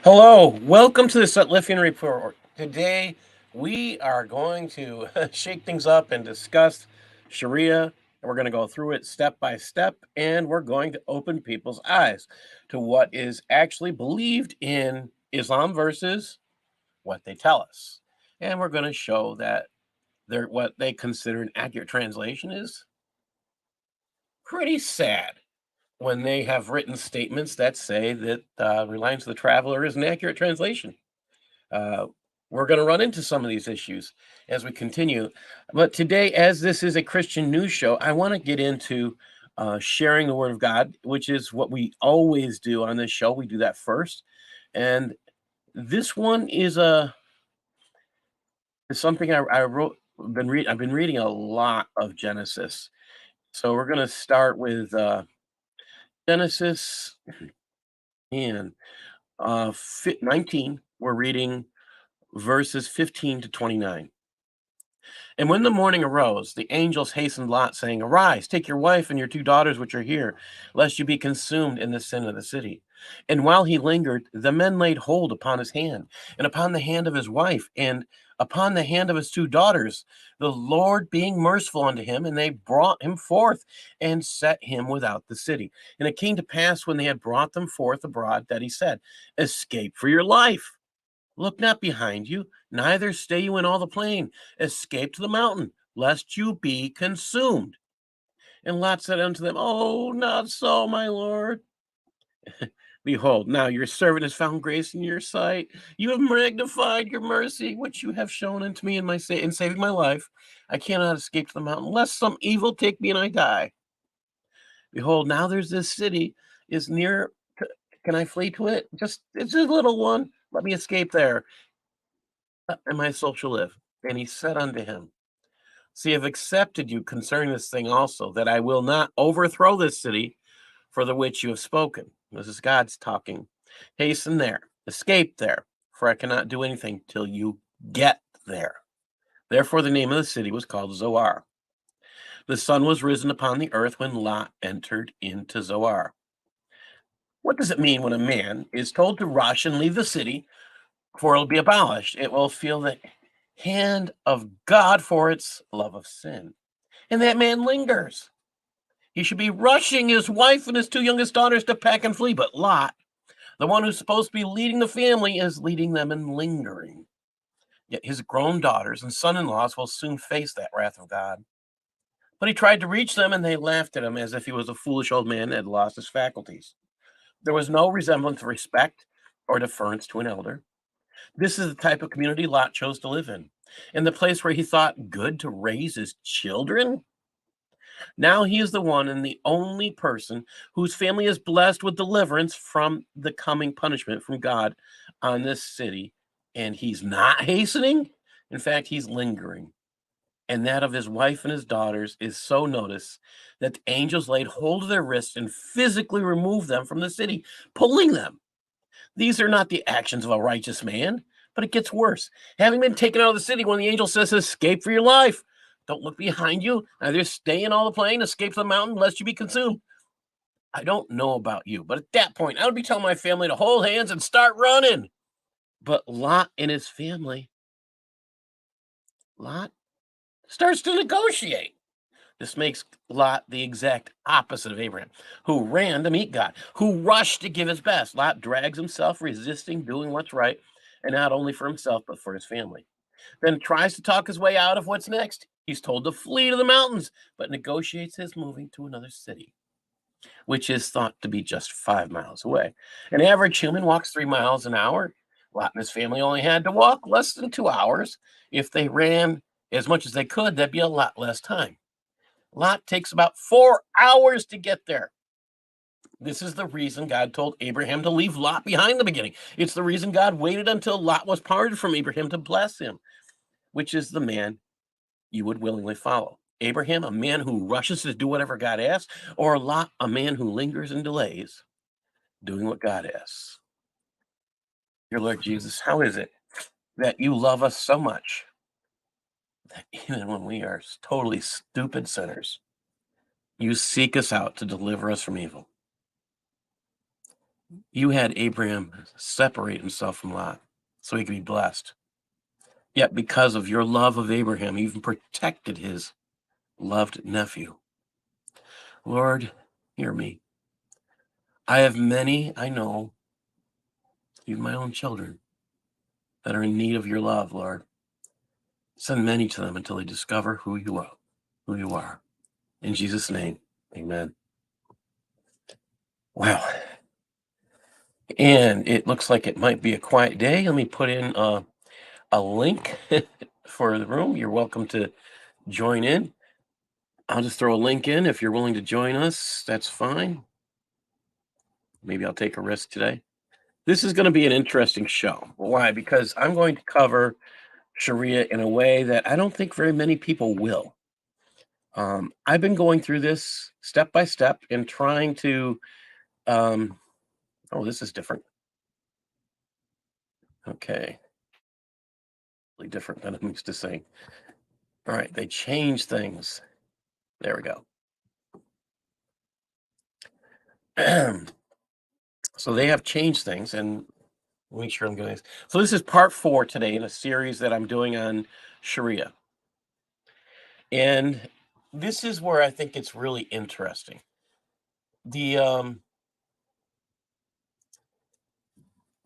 Hello, welcome to the Sutliffian Report. Today we are going to shake things up and discuss Shariah, and we're going to go through it step by step, and we're going to open people's eyes to what is actually believed in Islam versus what they tell us. And we're going to show that what they consider an accurate translation is pretty sad when they have written statements that say that Reliance of the Traveler is an accurate translation. Uh, we're going to run into some of these issues as we continue. But today, as this is a Christian news show, I want to get into sharing the Word of God, which is what we always do on this show. We do that first. And this one is something I wrote. I've been reading a lot of Genesis. So we're going to start with Genesis and 19. We're reading verses 15 to 29. And when the morning arose, the angels hastened Lot, saying, Arise, take your wife and your two daughters which are here, lest you be consumed in the sin of the city. And while he lingered, the men laid hold upon his hand, and upon the hand of his wife, and upon the hand of his two daughters, the Lord being merciful unto him, and they brought him forth and set him without the city. And it came to pass, when they had brought them forth abroad, that he said, Escape for your life. Look not behind you, neither stay you in all the plain. Escape to the mountain, lest you be consumed. And Lot said unto them, Oh, not so, my lord. Behold, now your servant has found grace in your sight. You have magnified your mercy, which you have shown unto me in saving my life. I cannot escape to the mountain, lest some evil take me and I die. Behold, now there's this city is near. Can I flee to it? It's a little one. Let me escape there, and my soul shall live. And he said unto him, See, I've accepted you concerning this thing also, that I will not overthrow this city for the which you have spoken. This is God's talking. Hasten there, escape there, for I cannot do anything till you get there. Therefore, the name of the city was called Zoar. The sun was risen upon the earth when Lot entered into Zoar. What does it mean when a man is told to rush and leave the city, for it'll be abolished? It will feel the hand of God for its love of sin. And that man lingers. He should be rushing his wife and his two youngest daughters to pack and flee, but Lot, the one who's supposed to be leading the family, is leading them and lingering. Yet his grown daughters and son-in-laws will soon face that wrath of God. But he tried to reach them, and they laughed at him as if he was a foolish old man and had lost his faculties. There was no resemblance of respect or deference to an elder. This is the type of community Lot chose to live in the place where he thought good to raise his children. Now he is the one and the only person whose family is blessed with deliverance from the coming punishment from God on this city. And he's not hastening. In fact, he's lingering. And that of his wife and his daughters is so noticed that the angels laid hold of their wrists and physically removed them from the city, pulling them. These are not the actions of a righteous man, but it gets worse. Having been taken out of the city, when the angel says, Escape for your life, don't look behind you, neither stay in all the plain, escape to the mountain, lest you be consumed. I don't know about you, but at that point, I would be telling my family to hold hands and start running. But Lot and his family, Lot starts to negotiate. This makes Lot the exact opposite of Abraham, who ran to meet God, who rushed to give his best. Lot drags himself, resisting doing what's right, and not only for himself, but for his family. Then tries to talk his way out of what's next. He's told to flee to the mountains, but negotiates his moving to another city, which is thought to be just 5 miles away. An average human walks 3 miles an hour. Lot and his family only had to walk less than 2 hours. If they ran as much as they could, that'd be a lot less time. Lot takes about 4 hours to get there. This is the reason God told Abraham to leave Lot behind in the beginning. It's the reason God waited until Lot was parted from Abraham to bless him, which is the man you would willingly follow. Abraham, a man who rushes to do whatever God asks, or Lot, a man who lingers and delays doing what God asks. Dear Lord Jesus, how is it that you love us so much that even when we are totally stupid sinners, you seek us out to deliver us from evil? You had Abraham separate himself from Lot so he could be blessed. Yet because of your love of Abraham, you even protected his loved nephew. Lord, hear me. I have many, I know, even my own children, that are in need of your love, Lord. Send many to them until they discover who you are, who you are. In Jesus' name, amen. Wow. And it looks like it might be a quiet day. Let me put in a link for the room. You're welcome to join in. I'll just throw a link in. If you're willing to join us, that's fine. Maybe I'll take a risk today. This is going to be an interesting show. Why? Because I'm going to cover Sharia in a way that I don't think very many people will. I've been going through this step by step and trying to. Oh, this is different. Okay, really different than I'm used to saying. All right, they change things. There we go. So they have changed things, and make sure I'm going. So this is part 4 today in a series that I'm doing on Sharia, and this is where I think it's really interesting. The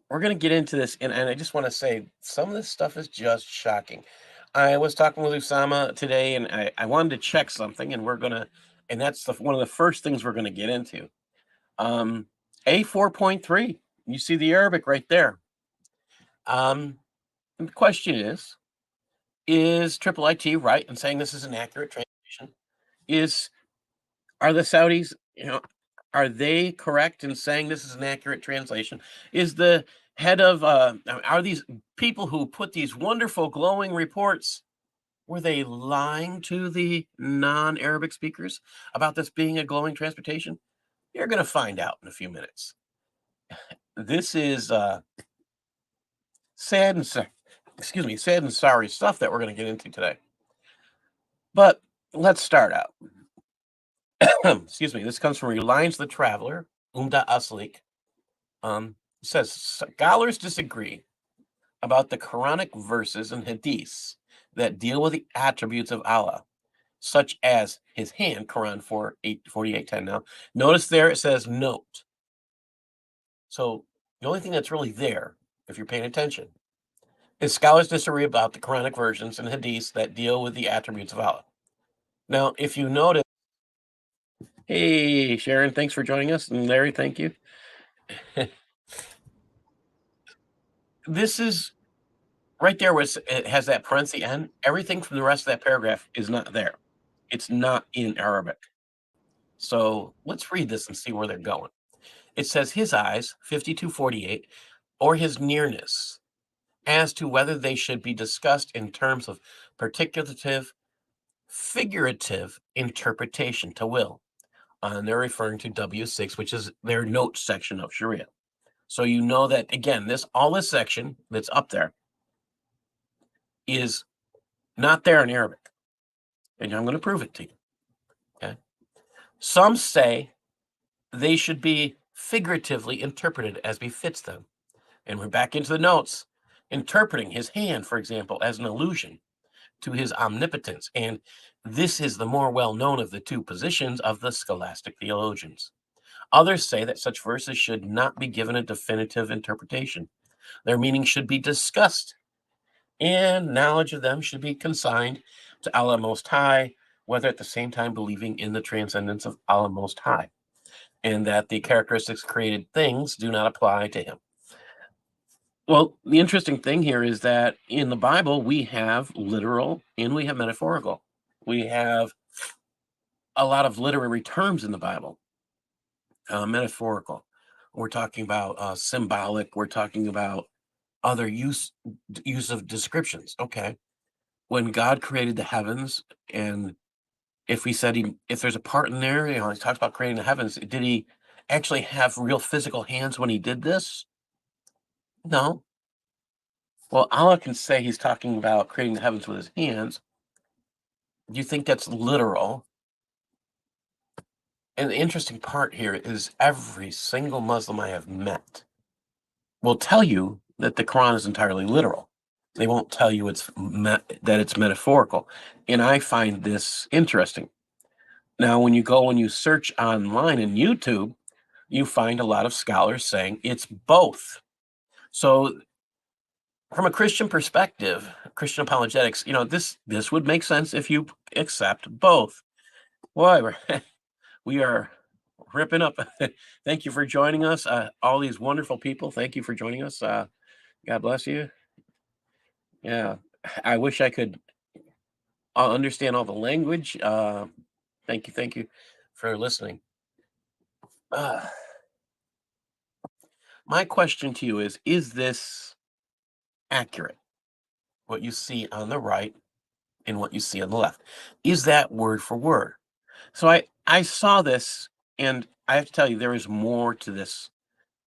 We're going to get into this, and I just want to say some of this stuff is just shocking. I was talking with Usama today, and I wanted to check something, and and that's one of the first things we're going to get into. Um, A4.3, you see the Arabic right there. And the question is Triple IT right in saying this is an accurate translation? Is Are the Saudis, are they correct in saying this is an accurate translation? Is the head of are these people who put these wonderful glowing reports, were they lying to the non-Arabic speakers about this being a glowing transportation? You're going to find out in a few minutes. This is sad and sad and sorry stuff that we're going to get into today. But let's start out. Excuse me. This comes from Reliance the Traveler, Umda Aslik. Says scholars disagree about the Quranic verses and hadiths that deal with the attributes of Allah, such as his hand, Quran 48:10 now. Notice there it says note. So the only thing that's really there, if you're paying attention, is scholars disagree about the Quranic versions and hadiths that deal with the attributes of Allah. Now, if you notice, hey, Sharon, thanks for joining us. And Larry, thank you. This is right there where it has that parenthesis end. Everything from the rest of that paragraph is not there. It's not in Arabic. So let's read this and see where they're going. It says his eyes, 5248, or his nearness, as to whether they should be discussed in terms of particulative, figurative interpretation to will. And they're referring to W6, which is their notes section of Sharia. So you know that again, all this section that's up there is not there in Arabic. And I'm going to prove it to you. Okay. Some say they should be figuratively interpreted as befits them. And we're back into the notes, interpreting his hand, for example, as an allusion to his omnipotence. And this is the more well known of the two positions of the scholastic theologians. Others say that such verses should not be given a definitive interpretation. Their meaning should be discussed, and knowledge of them should be consigned to Allah Most High, whether at the same time believing in the transcendence of Allah Most High, and that the characteristics of created things do not apply to him. Well, the interesting thing here is that in the Bible, we have literal and we have metaphorical. We have a lot of literary terms in the Bible, metaphorical. We're talking about symbolic. We're talking about other use of descriptions. Okay, when God created the heavens, and if there's a part in there, he talks about creating the heavens. Did he actually have real physical hands when he did this? No. Well, Allah can say he's talking about creating the heavens with his hands. Do you think that's literal? And the interesting part here is every single Muslim I have met will tell you that the Quran is entirely literal. They won't tell you that it's metaphorical. And I find this interesting. Now, when you go and you search online in YouTube, you find a lot of scholars saying it's both. So, from a Christian perspective, Christian apologetics, this would make sense if you accept both. Boy, we are ripping up. Thank you for joining us. All these wonderful people. Thank you for joining us. God bless you. Yeah, I wish I could understand all the language. Thank you for listening. Uh, my question to you is this accurate? What you see on the right and what you see on the left. Is that word for word? So I saw this, and I have to tell you, there is more to this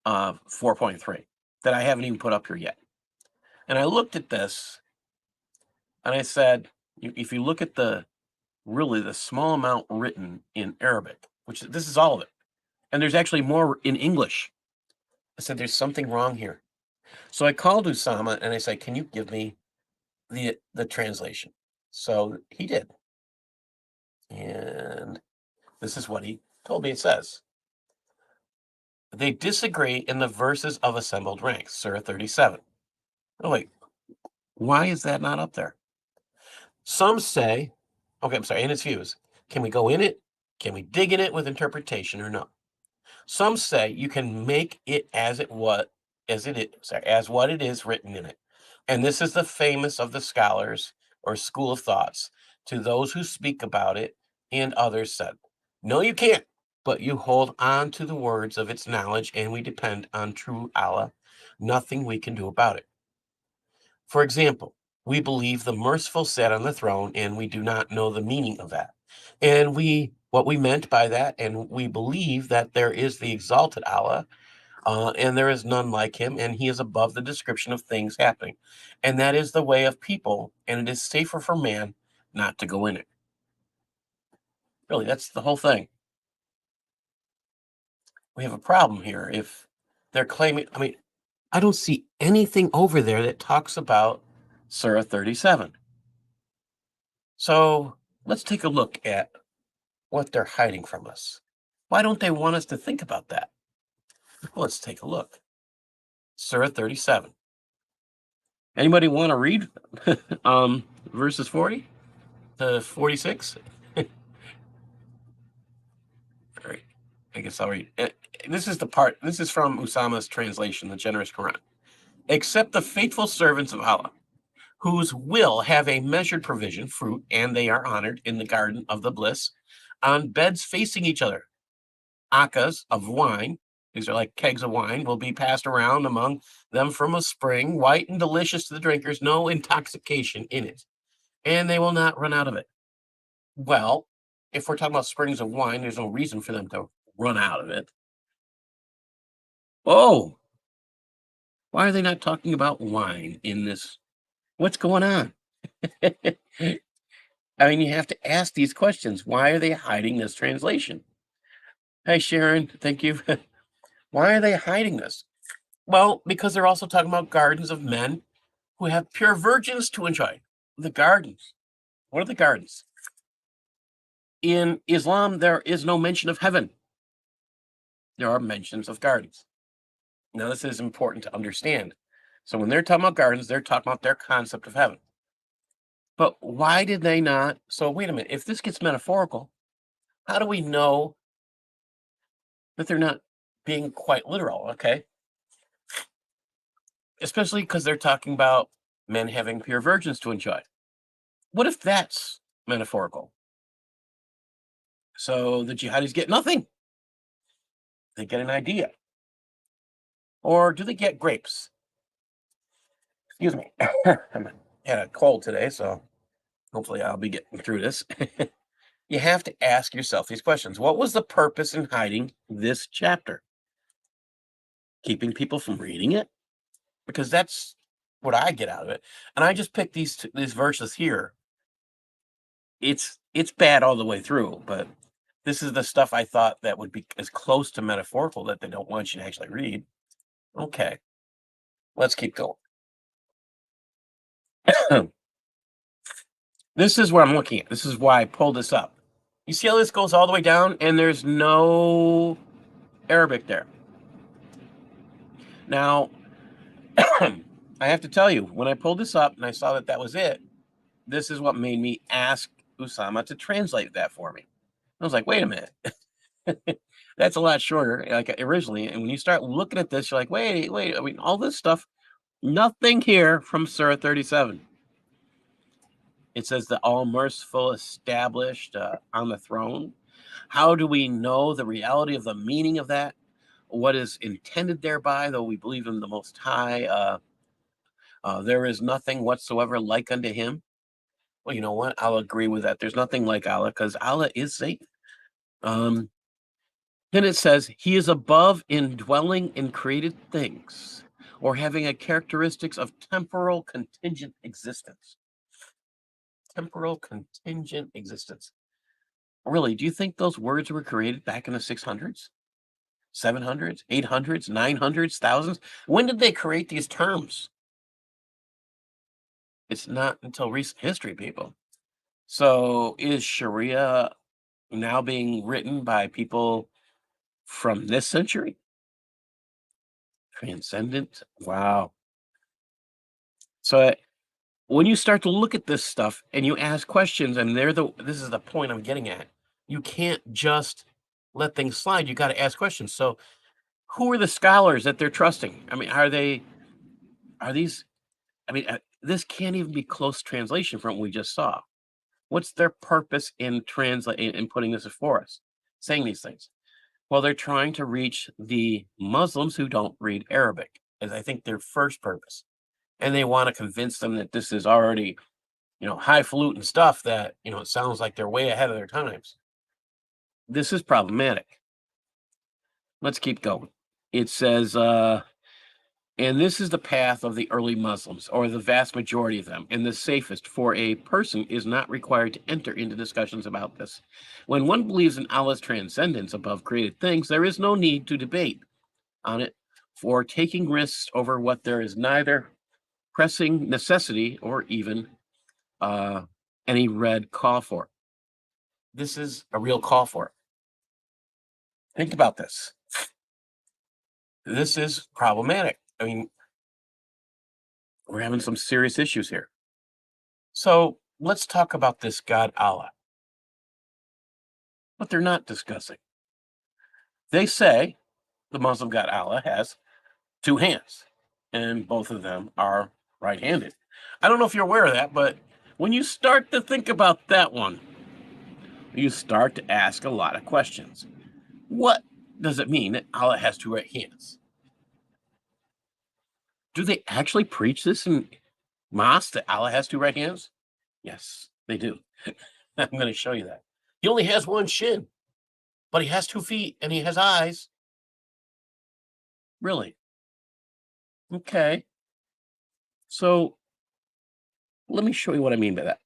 4.3 that I haven't even put up here yet. And I looked at this and I said, if you look at the small amount written in Arabic, which this is all of it, and there's actually more in English. I said, there's something wrong here. So I called Usama and I said, can you give me the translation? So he did. And this is what he told me it says. They disagree in the verses of assembled ranks, Surah 37. Oh, wait, why is that not up there? Some say, okay, I'm sorry, in its views, can we go in it? Can we dig in it with interpretation or no? Some say you can make it as what it is written in it. And this is the famous of the scholars or school of thoughts. To those who speak about it, and others said, no, you can't, but you hold on to the words of its knowledge, and we depend on true Allah. Nothing we can do about it. For example, we believe the merciful sat on the throne, and we do not know the meaning of that. And what we meant by that, and we believe that there is the exalted Allah, and there is none like him, and he is above the description of things happening. And that is the way of people, and it is safer for man not to go in it. Really, that's the whole thing. We have a problem here if they're claiming, I don't see anything over there that talks about Surah 37. So let's take a look at what they're hiding from us. Why don't they want us to think about that? Well, let's take a look. Surah 37. Anybody want to read verses 40 to 46? All right. I guess I'll read. This is the part. This is from Usama's translation, the Generous Quran. Except the faithful servants of Allah, whose will have a measured provision, fruit, and they are honored in the garden of the bliss, on beds facing each other. Akas of wine, these are like kegs of wine, will be passed around among them from a spring, white and delicious to the drinkers, no intoxication in it, and they will not run out of it. Well, if we're talking about springs of wine, there's no reason for them to run out of it. Oh, why are they not talking about wine in this? What's going on? You have to ask these questions. Why are they hiding this translation? Hey, Sharon, thank you. Why are they hiding this? Well, because they're also talking about gardens of men who have pure virgins to enjoy. The gardens. What are the gardens? In Islam, there is no mention of heaven. There are mentions of gardens. Now, this is important to understand. So when they're talking about gardens, they're talking about their concept of heaven. But why did they not? So wait a minute. If this gets metaphorical, how do we know that they're not being quite literal? Okay. Especially because they're talking about men having pure virgins to enjoy. What if that's metaphorical? So the jihadis get nothing. They get an idea. Or do they get grapes? Excuse me. I had a cold today, so hopefully I'll be getting through this. You have to ask yourself these questions. What was the purpose in hiding this chapter? Keeping people from reading it? Because that's what I get out of it. And I just picked these verses here. It's bad all the way through, but This is the stuff I thought that would be as close to metaphorical that they don't want you to actually read. Okay, let's keep going. This is what I'm looking at. This is why I pulled this up. You see how this goes all the way down and there's no Arabic there. Now, I have to tell you, when I pulled this up and I saw that that was it, this is what made me ask Usama to translate that for me. I was like, wait a minute. That's a lot shorter, like originally. And when you start looking at this, you're like, wait. I mean, all this stuff, nothing here from Surah 37. It says the all merciful established on the throne. How do we know the reality of the meaning of that? What is intended thereby, though we believe in the Most High? There is nothing whatsoever like unto him. Well, you know what? I'll agree with that. There's nothing like Allah because Allah is Satan. Um, then it says he is above indwelling in created things or having a characteristics of temporal contingent existence. Temporal contingent existence. Really, do you think those words were created back in the 600s, 700s, 800s, 900s, thousands? When did they create these terms? It's not until recent history, people. So is Sharia now being written by people from this century? Transcendent? Wow. So when you start to look at this stuff and you ask questions, and this is the point I'm getting at. You can't just let things slide. You got to ask questions. So who are the scholars that they're trusting? I mean, are these, I mean, this can't even be close translation from what we just saw. What's their purpose in translating in putting this before us, saying these things? Well, they're trying to reach the Muslims who don't read Arabic, as I think their first purpose. And they want to convince them that this is already, highfalutin stuff that, it sounds like they're way ahead of their times. This is problematic. Let's keep going. It says, and this is the path of the early Muslims, or the vast majority of them, and the safest, for a person is not required to enter into discussions about this. When one believes in Allah's transcendence above created things, there is no need to debate on it for taking risks over what there is neither pressing necessity or even any red call for. This is a real call for it. Think about this. This is problematic. I mean, we're having some serious issues here. So let's talk about this God Allah. But they're not discussing. They say the Muslim God Allah has two hands, and both of them are right handed. I don't know if you're aware of that, but when you start to think about that one, you start to ask a lot of questions. What does it mean that Allah has two right hands? Do they actually preach this in mosque that Allah has two right hands? Yes, they do. I'm going to show you that. He only has one shin, but he has 2 feet and he has eyes. Really? Okay. So let me show you what I mean by that.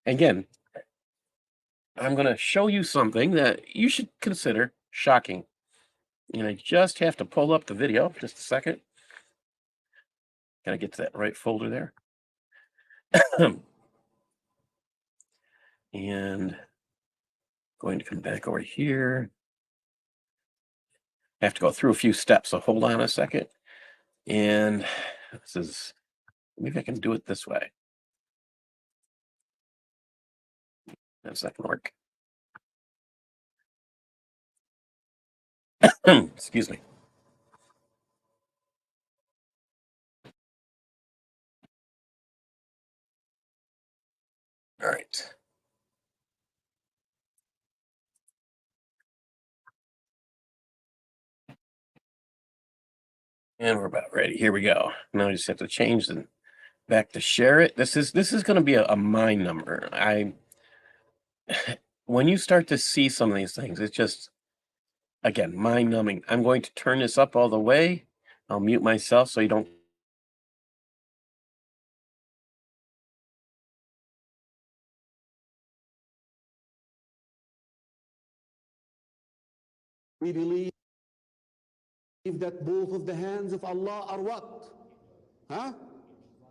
Again, I'm going to show you something that you should consider shocking. And I just have to pull up the video. Just a second. Got to get to that right folder there. And going to come back over here. I have to go through a few steps, so hold on a second. And maybe I can do it this way. That's not gonna work. Excuse me. All right. And we're about ready. Here we go. Now I just have to change the back to share it. This is going to be a mind number. When you start to see some of these things, it's just again mind numbing. I'm going to turn this up all the way. I'll mute myself so you don't We believe that both of the hands of Allah are what? Huh?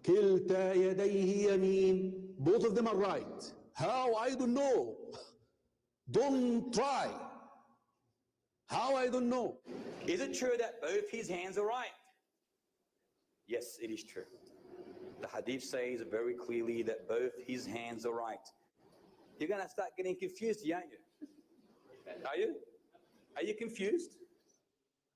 كلتا يديه يمين. Both of them are right. How? I don't know. Don't try. How? I don't know. Is it true that both his hands are right? Yes, it is true. The hadith says very clearly that both his hands are right. You're going to start getting confused, aren't you? Are you? Are you confused?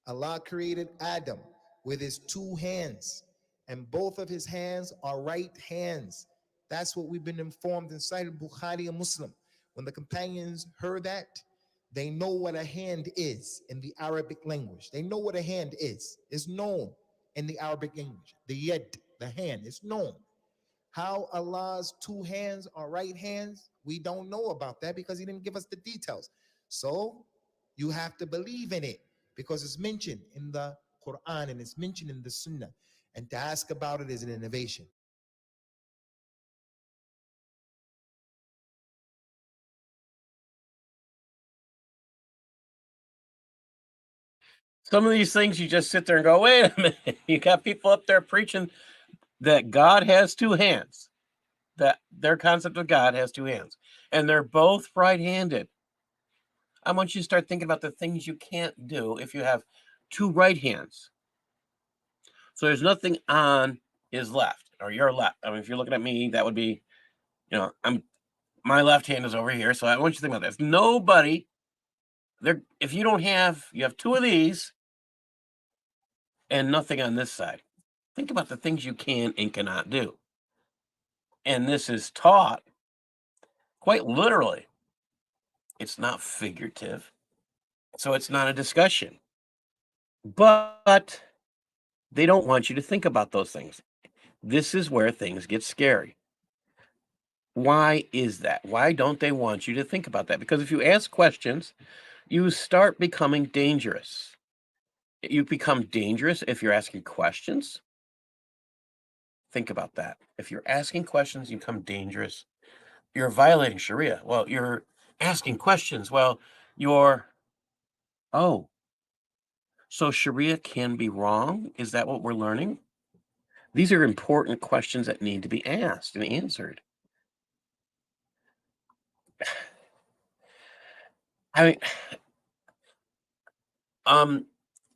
Allah created Adam with his two hands, and both of his hands are right hands. That's what we've been informed inside of Bukhari and Muslim. When the companions heard that, they know what a hand is in the Arabic language. They know what a hand is. It's known in the Arabic language. The yad, the hand, is known. How Allah's two hands are right hands, we don't know about that because he didn't give us the details. So you have to believe in it because it's mentioned in the Quran and it's mentioned in the Sunnah. And to ask about it is an innovation. Some of these things you just sit there and go, wait a minute. You got people up there preaching that God has two hands, that their concept of God has two hands, and they're both right-handed. I want you to start thinking about the things you can't do if you have two right hands. So there's nothing on his left or your left. I mean, if you're looking at me, that would be, my left hand is over here. So I want you to think about this. Nobody there, if you have two of these and nothing on this side. Think about the things you can and cannot do. And this is taught quite literally. It's not figurative. So it's not a discussion. But they don't want you to think about those things. This is where things get scary. Why is that? Why don't they want you to think about that? Because if you ask questions, you start becoming dangerous. You become dangerous if you're asking questions. Think about that. If you're asking questions, you become dangerous. You're violating Shariah. Well, you're asking questions. Well, oh, so Shariah can be wrong? Is that what we're learning? These are important questions that need to be asked and answered. I mean,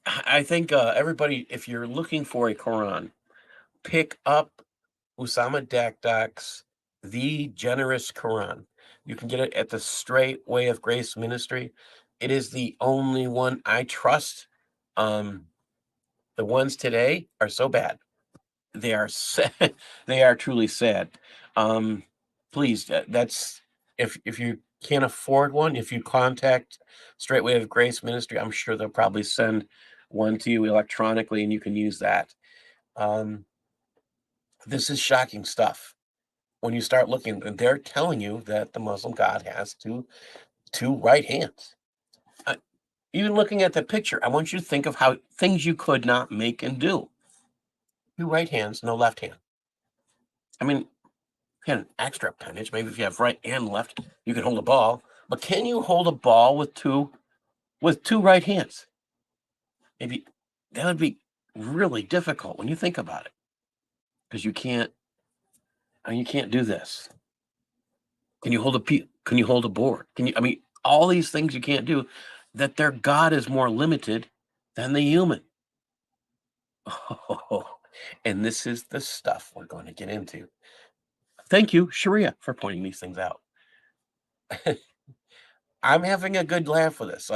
I think everybody, if you're looking for a Quran, pick up Usama Dakdak's The Generous Quran. You can get it at the Straight Way of Grace Ministry. It is the only one I trust. The ones today are so bad. They are sad. They are truly sad. Please, that's if you can't afford one, if you contact Straight Way of Grace Ministry, I'm sure they'll probably send one to you electronically, and you can use that. This is shocking stuff. When you start looking, they're telling you that the Muslim God has two right hands. Even looking at the picture, I want you to think of how things you could not make and do. Two right hands, no left hand. I mean, if you had an extra appendage, maybe if you have right and left, you can hold a ball. But can you hold a ball with two right hands? Maybe that would be really difficult when you think about it, because you can't. I mean, you can't do this. Can you hold Can you hold a board? Can you? I mean, all these things you can't do. That their God is more limited than the human. Oh, and this is the stuff we're going to get into. Thank you, Shariah, for pointing these things out. I'm having a good laugh with this.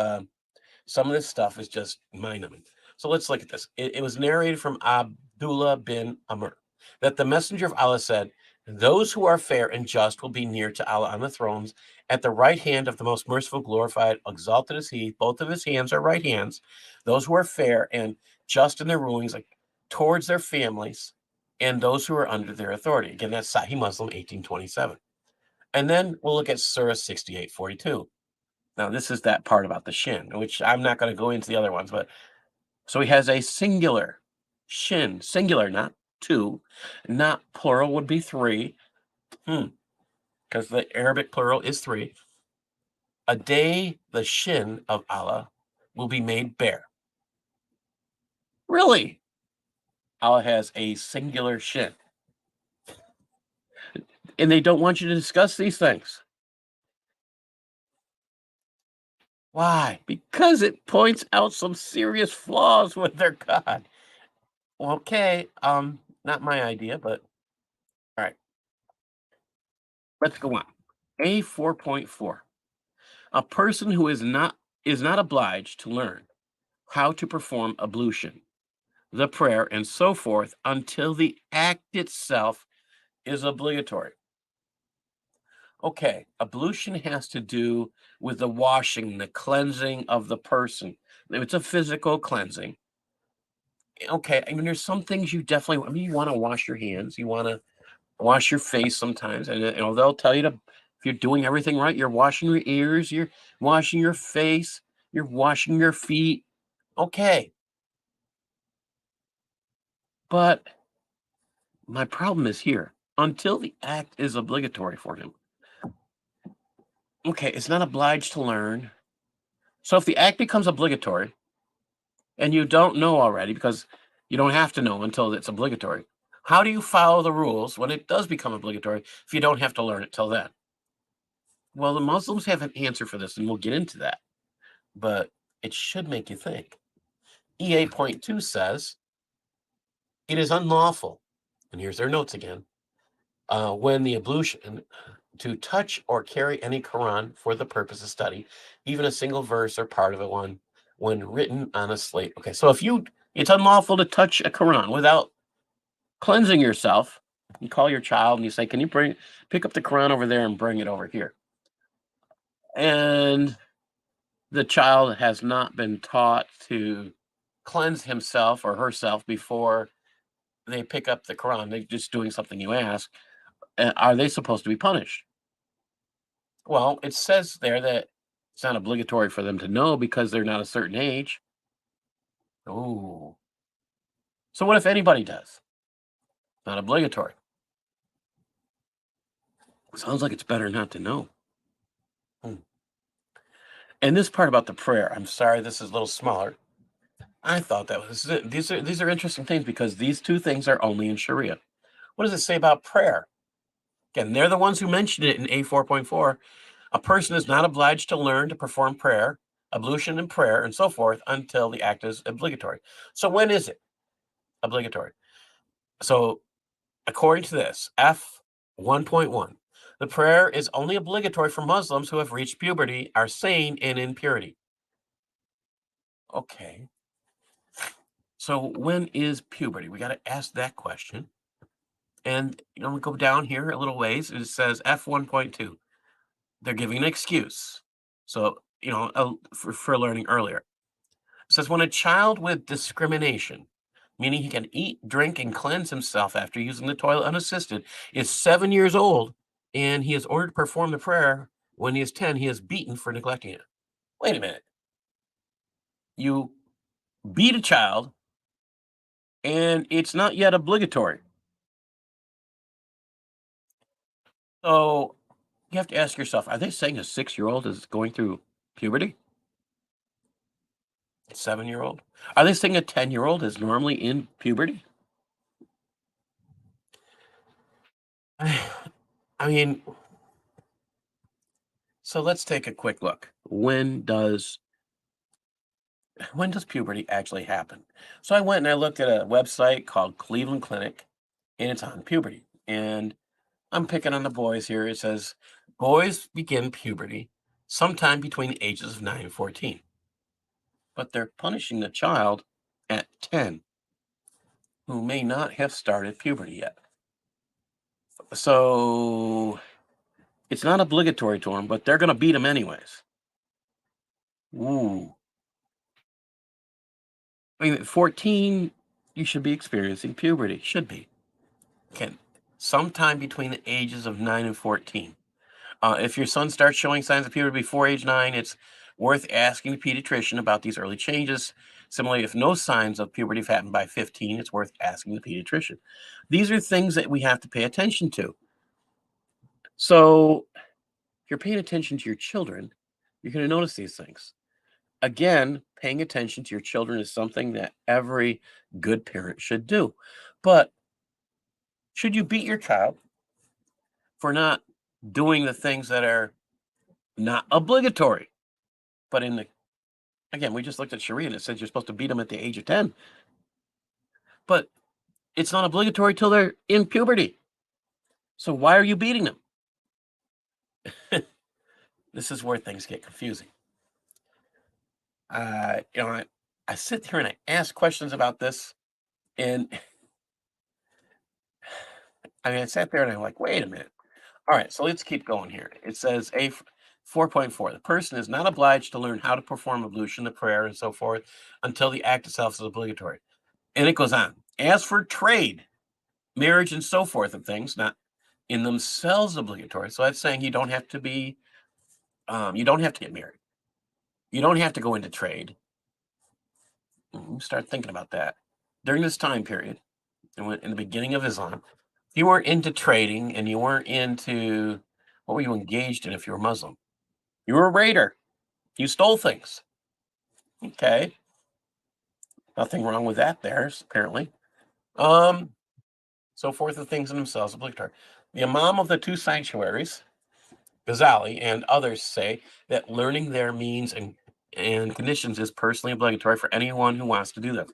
Some of this stuff is just mind-numbing. So let's look at this. It was narrated from Abdullah bin Amr that the messenger of Allah said, "Those who are fair and just will be near to Allah on the thrones at the right hand of the most merciful, glorified, exalted is he. Both of his hands are right hands. Those who are fair and just in their rulings, like towards their families, and those who are under their authority." Again, that's Sahih Muslim 1827. And then we'll look at Surah 68:42. Now, this is that part about the shin, which I'm not going to go into the other ones, but so he has a singular shin, singular, not two, not plural would be three, because the Arabic plural is three. A day, the shin of Allah, will be made bare. Really? Allah has a singular shin. And they don't want you to discuss these things. Why? Because it points out some serious flaws with their God. Okay, not my idea, but all right. Let's go on. A 4.4. A person who is not obliged to learn how to perform ablution, the prayer, and so forth until the act itself is obligatory. Okay, ablution has to do with the washing, the cleansing of the person. It's a physical cleansing. Okay, I mean, there's some things you definitely, I mean, you want to wash your hands, you want to wash your face sometimes, and they'll tell you to, if you're doing everything right, you're washing your ears, you're washing your face, you're washing your feet. Okay. But my problem is here. Until the act is obligatory for him. Okay, it's not obliged to learn. So if the act becomes obligatory, and you don't know already, because you don't have to know until it's obligatory, how do you follow the rules when it does become obligatory if you don't have to learn it till then? Well, the Muslims have an answer for this, and we'll get into that. But it should make you think. E8.2 says, it is unlawful, and here's their notes again, when the ablution, to touch or carry any Quran for the purpose of study, even a single verse or part of it one, when written on a slate. Okay, so it's unlawful to touch a Quran without cleansing yourself. You call your child and you say, can you pick up the Quran over there and bring it over here? And the child has not been taught to cleanse himself or herself before they pick up the Quran. They're just doing something you ask. Are they supposed to be punished? Well, it says there that it's not obligatory for them to know because they're not a certain age. Oh. So what if anybody does? Not obligatory. Sounds like it's better not to know. And this part about the prayer, I'm sorry this is a little smaller. I thought that was these are interesting things because these two things are only in Sharia. What does it say about prayer? Again, they're the ones who mentioned it in A4.4. A person is not obliged to learn to perform prayer, ablution and prayer, and so forth until the act is obligatory. So when is it obligatory? So according to this, F1.1, the prayer is only obligatory for Muslims who have reached puberty, are sane, and in purity. Okay. So when is puberty? We got to ask that question. And we go down here a little ways. It says F1.2. They're giving an excuse. So, for learning earlier. It says when a child with discrimination, meaning he can eat, drink, and cleanse himself after using the toilet unassisted, is 7 years old and he is ordered to perform the prayer when he is 10, he is beaten for neglecting it. Wait a minute. You beat a child and it's not yet obligatory. So you have to ask yourself, are they saying a 6-year-old is going through puberty? A 7-year-old? Are they saying a 10-year-old is normally in puberty? I mean, so let's take a quick look. When does puberty actually happen? So I went and I looked at a website called Cleveland Clinic, and it's on puberty. And I'm picking on the boys here. It says boys begin puberty sometime between the ages of 9 and 14. But they're punishing the child at 10 who may not have started puberty yet. So it's not obligatory to them, but they're going to beat them anyways. Ooh. I mean, 14, you should be experiencing puberty. Should be. Okay. Sometime between the ages of 9 and 14. If your son starts showing signs of puberty before age 9, it's worth asking the pediatrician about these early changes. Similarly, if no signs of puberty have happened by 15, it's worth asking the pediatrician. These are things that we have to pay attention to. So if you're paying attention to your children, you're going to notice these things. again, paying attention to your children is something that every good parent should do. But should you beat your child for not doing the things that are not obligatory? But again, we just looked at Shariah and it says you're supposed to beat them at the age of 10. But it's not obligatory till they're in puberty. So why are you beating them? This is where things get confusing. I sit here and I ask questions about this, and I sat there and I'm like, wait a minute. All right, so let's keep going here. It says 4.4, the person is not obliged to learn how to perform ablution, the prayer, and so forth until the act itself is obligatory. And it goes on. As for trade, marriage, and so forth of things, not in themselves obligatory. So that's saying you don't have to you don't have to get married. You don't have to go into trade. Start thinking about that. During this time period, in the beginning of Islam, you weren't into trading and you weren't into, what were you engaged in if you were Muslim? You were a raider. You stole things. Okay. Nothing wrong with that there, apparently. So forth the things in themselves obligatory. The Imam of the two sanctuaries, Ghazali, and others say that learning their means and conditions is personally obligatory for anyone who wants to do them.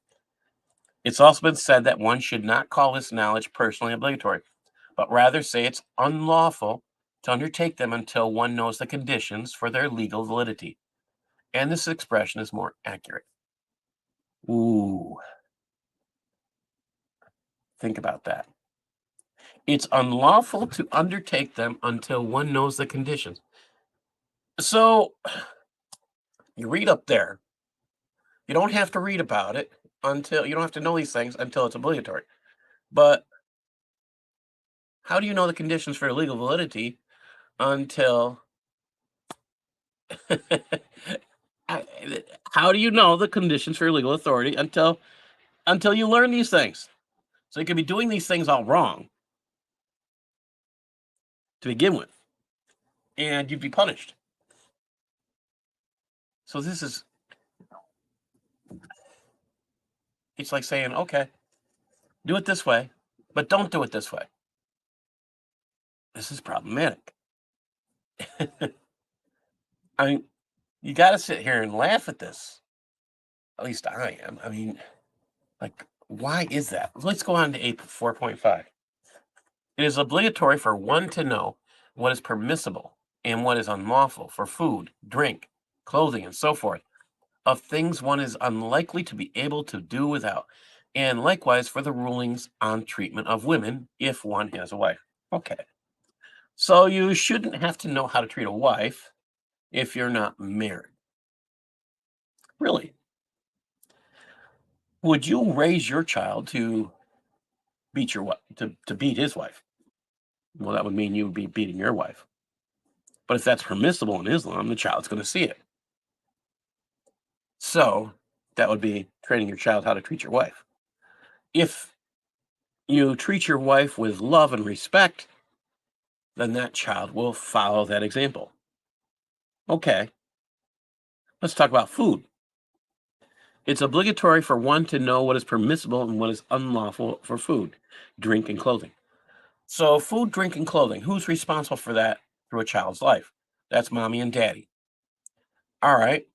It's also been said that one should not call this knowledge personally obligatory, but rather say it's unlawful to undertake them until one knows the conditions for their legal validity. And this expression is more accurate. Ooh. Think about that. It's unlawful to undertake them until one knows the conditions. So you read up there. You don't have to read about it until, you don't have to know these things until it's obligatory. But how do you know the conditions for legal validity until how do you know the conditions for legal authority until you learn these things? So you could be doing these things all wrong to begin with, and you'd be punished. So it's like saying, okay, do it this way, but don't do it this way. This is problematic. I mean, you got to sit here and laugh at this. At least I am. Like, why is that? Let's go on to 4.5. It is obligatory for one to know what is permissible and what is unlawful for food, drink, clothing, and so forth, of things one is unlikely to be able to do without, and likewise for the rulings on treatment of women if one has a wife. Okay. So you shouldn't have to know how to treat a wife if you're not married. Really? Would you raise your child to beat your wife, to beat his wife? Well, that would mean you would be beating your wife. But if that's permissible in Islam, the child's going to see it. So that would be training your child how to treat your wife. If you treat your wife with love and respect, then that child will follow that example. Okay, let's talk about food. It's obligatory for one to know what is permissible and what is unlawful for food, drink, and clothing. So food, drink, and clothing, who's responsible for that through a child's life? That's mommy and daddy. All right,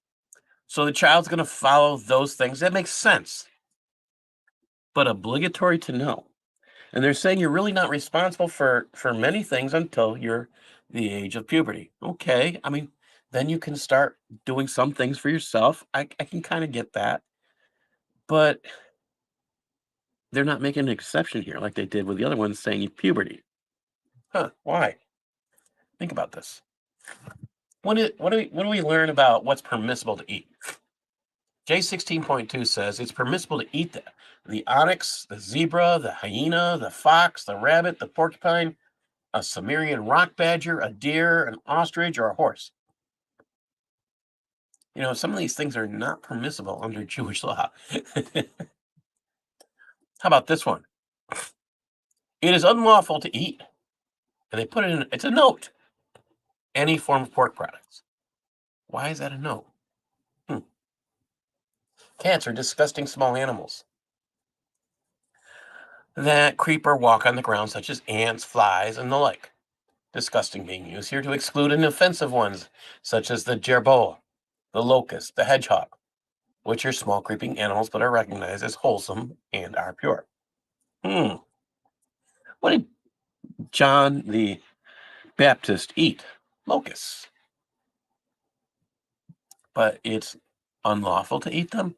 so the child's going to follow those things. That makes sense. But obligatory to know. And they're saying you're really not responsible for many things until you're the age of puberty. Okay, then you can start doing some things for yourself. I can kind of get that. But they're not making an exception here like they did with the other ones saying puberty. Huh, why? Think about this. What do we learn about what's permissible to eat? J16.2 says it's permissible to eat the onyx, the zebra, the hyena, the fox, the rabbit, the porcupine, a Sumerian rock badger, a deer, an ostrich, or a horse. Some of these things are not permissible under Jewish law. How about this one? It is unlawful to eat, and they put it in, it's a note, any form of pork products. Why is that a note? Cats are disgusting small animals that creep or walk on the ground, such as ants, flies, and the like. Disgusting being used here to exclude inoffensive ones, such as the gerbil, the locust, the hedgehog, which are small creeping animals but are recognized as wholesome and are pure. What did John the Baptist eat? Locusts. But it's unlawful to eat them?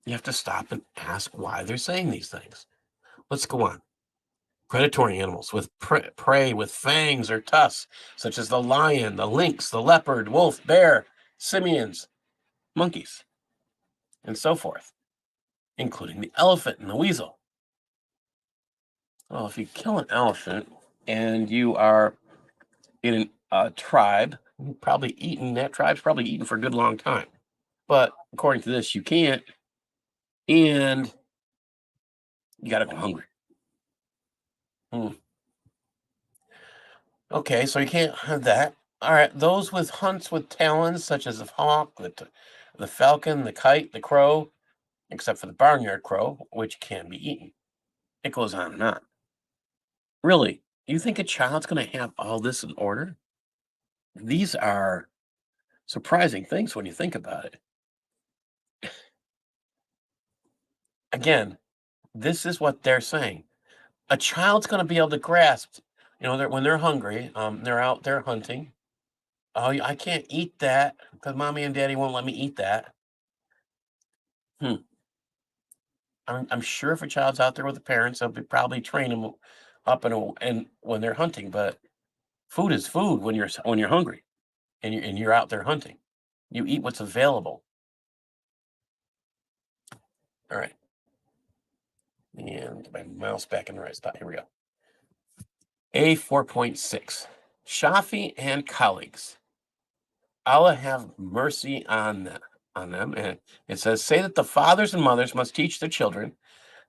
You have to stop and ask why they're saying these things. Let's go on. Predatory animals with prey with fangs or tusks, such as the lion, the lynx, the leopard, wolf, bear, simians, monkeys, and so forth, including the elephant and the weasel. Well, if you kill an elephant and you are in a tribe, you've probably eaten, that tribe's probably eaten for a good long time. But according to this, you can't, and you got to go hungry. Okay, so you can't have that. All right, those with hunts with talons, such as the hawk, the falcon, the kite, the crow, except for the barnyard crow, which can be eaten. It goes on and on. Really, you think a child's going to have all this in order? These are surprising things when you think about it. Again, this is what they're saying. A child's going to be able to grasp, when they're hungry, they're out there hunting. Oh, I can't eat that because mommy and daddy won't let me eat that. I'm sure if a child's out there with the parents, they'll probably train them up and when they're hunting. But food is food when you're hungry and you're out there hunting. You eat what's available. All right. And my mouse back in the right spot. Here we go. A4.6. Shafi and colleagues. Allah have mercy on them. And it says, say that the fathers and mothers must teach their children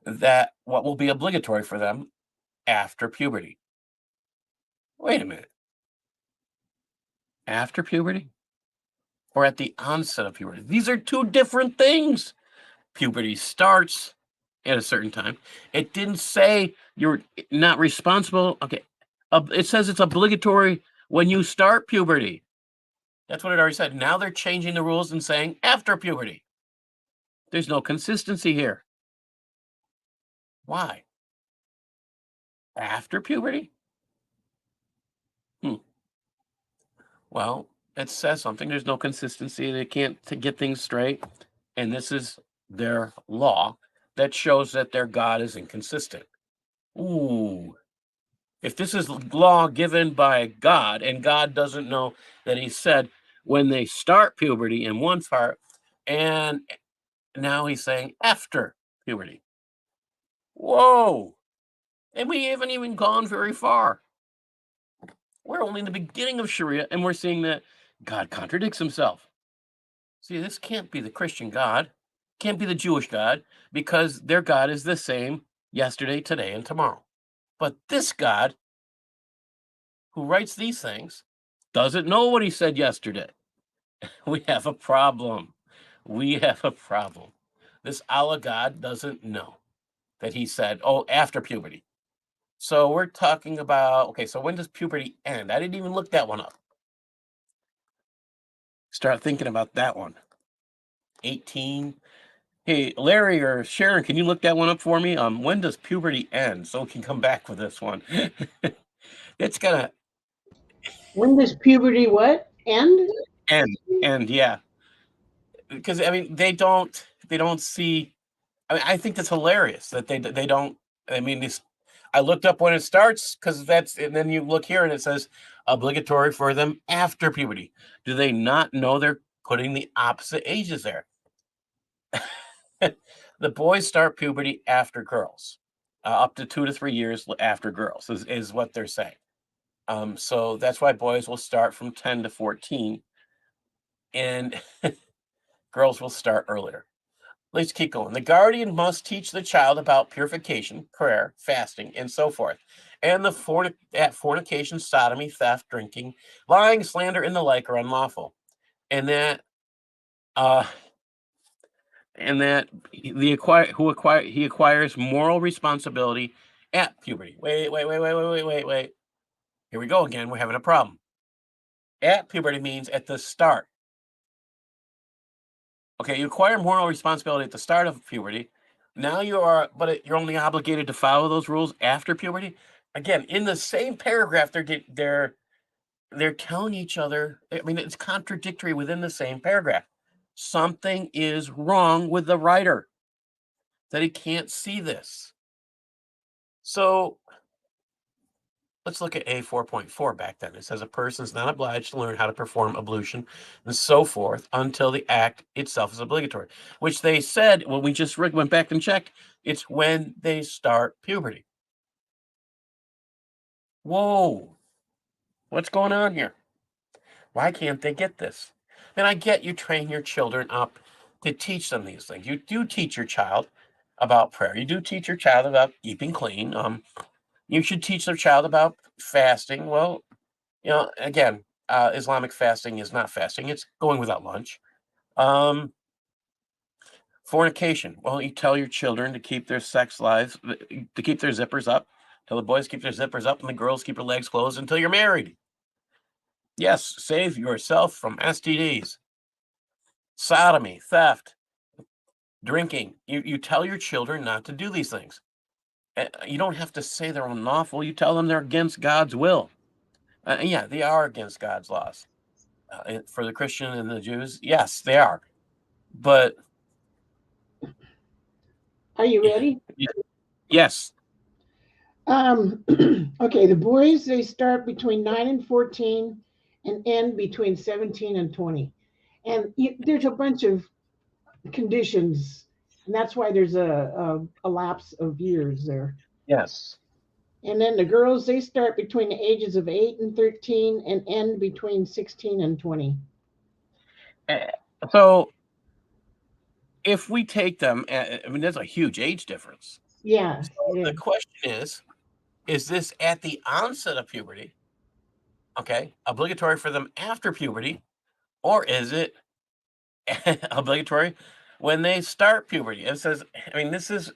that what will be obligatory for them after puberty. Wait a minute. After puberty? Or at the onset of puberty? These are two different things. Puberty starts at a certain time. It didn't say you're not responsible. Okay. It says it's obligatory when you start puberty. That's what it already said. Now they're changing the rules and saying after puberty. There's no consistency here. Why? After puberty? Well, it says something. There's no consistency. They can't get things straight. And this is their law that shows that their God is inconsistent. Ooh. If this is law given by God and God doesn't know that he said when they start puberty in one part, and now he's saying after puberty. Whoa. And we haven't even gone very far. We're only in the beginning of Shariah, and we're seeing that God contradicts himself. See, this can't be the Christian God, can't be the Jewish God, because their God is the same yesterday, today, and tomorrow. But this God, who writes these things, doesn't know what he said yesterday. We have a problem. We have a problem. This Allah God doesn't know that he said, after puberty. So we're talking about, okay, so when does puberty end? I didn't even look that one up. Start thinking about that one. 18. Hey, Larry or Sharon, can you look that one up for me? When does puberty end? So we can come back with this one. It's gonna When does puberty what? End? end, yeah. Because I mean, they don't see. I mean, I think that's hilarious that they don't. I mean, this. I looked up when it starts because and then you look here and it says obligatory for them after puberty. Do they not know they're putting the opposite ages there? The boys start puberty after girls, up to 2 to 3 years after girls is what they're saying. So that's why boys will start from 10 to 14, and girls will start earlier. Let's keep going. The guardian must teach the child about purification, prayer, fasting, and so forth, and fornication, sodomy, theft, drinking, lying, slander, and the like are unlawful, and that and that he acquires moral responsibility at puberty. Wait. Here we go again. We're having a problem. At puberty means at the start. Okay, you acquire moral responsibility at the start of puberty. Now you're only obligated to follow those rules after puberty. Again, in the same paragraph, they're telling each other. I mean, it's contradictory within the same paragraph. Something is wrong with the writer that he can't see this. So let's look at A4.4 back then. It says a person is not obliged to learn how to perform ablution and so forth until the act itself is obligatory, which they said when we just went back and checked, it's when they start puberty. Whoa, what's going on here? Why can't they get this? And I get you train your children up to teach them these things. You do teach your child about prayer. You do teach your child about keeping clean. You should teach their child about fasting. Well, again, Islamic fasting is not fasting. It's going without lunch. Fornication. Well, you tell your children to keep their sex lives, to keep their zippers up. Tell the boys keep their zippers up and the girls keep their legs closed until you're married. Yes, save yourself from STDs, sodomy, theft, drinking. You tell your children not to do these things. You don't have to say they're unlawful. You tell them they're against God's will. Yeah, they are against God's laws. For the Christian and the Jews, yes, they are. But Are you ready? yes. Okay, the boys, they start between 9 and 14 and end between 17 and 20. And there's a bunch of conditions, and that's why there's a lapse of years there. Yes. And then the girls, they start between the ages of 8 and 13 and end between 16 and 20. So if we take them, I mean, there's a huge age difference. Yeah. So the question is this at the onset of puberty, okay, obligatory for them after puberty, or is it obligatory when they start puberty? It says, I mean, this is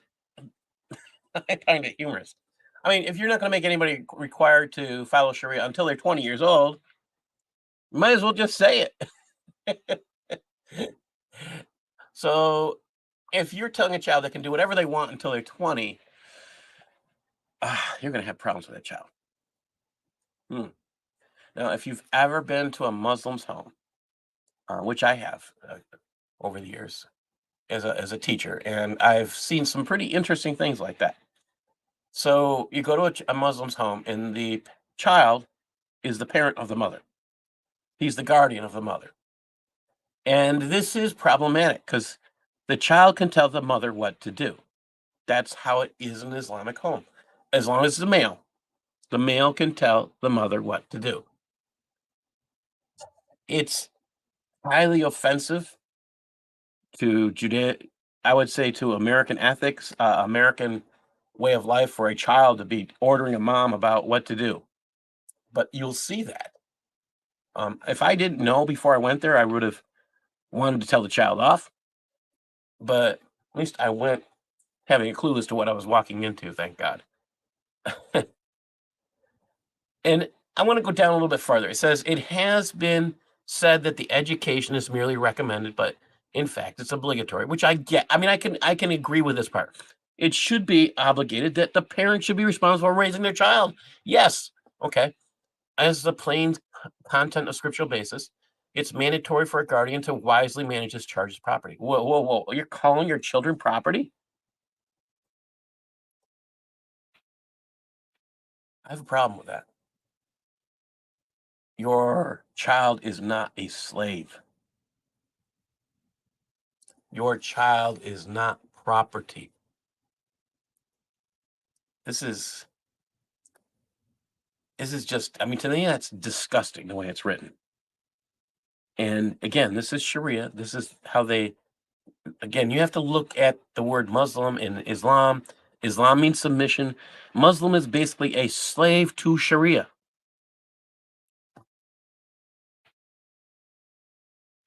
kind of humorous. I mean, if you're not going to make anybody required to follow Sharia until they're 20 years old, you might as well just say it. So if you're telling a child they can do whatever they want until they're 20, you're going to have problems with that child. Now, if you've ever been to a Muslim's home, which I have over the years as a teacher, and I've seen some pretty interesting things like that. So you go to a Muslim's home, and the child is the parent of the mother. He's the guardian of the mother. And this is problematic because the child can tell the mother what to do. That's how it is in an Islamic home. As long as it's the male can tell the mother what to do. It's highly offensive to I would say to American ethics, American way of life for a child to be ordering a mom about what to do. But you'll see that. If I didn't know before I went there, I would have wanted to tell the child off. But at least I went having a clue as to what I was walking into, thank God. And I want to go down a little bit further. It says it has been said that the education is merely recommended, but in fact it's obligatory, which I get. I mean, I can agree with this part. It should be obligated that the parent should be responsible for raising their child. Yes, okay. As the plain content of scriptural basis, it's mandatory for a guardian to wisely manage his charge's property. Whoa. You're calling your children property? I have a problem with that. Your child is not a slave. Your child is not property. This is just, I mean, to me, that's disgusting the way it's written. And again, this is Sharia. This is how again, you have to look at the word Muslim and Islam. Islam means submission. Muslim is basically a slave to Sharia.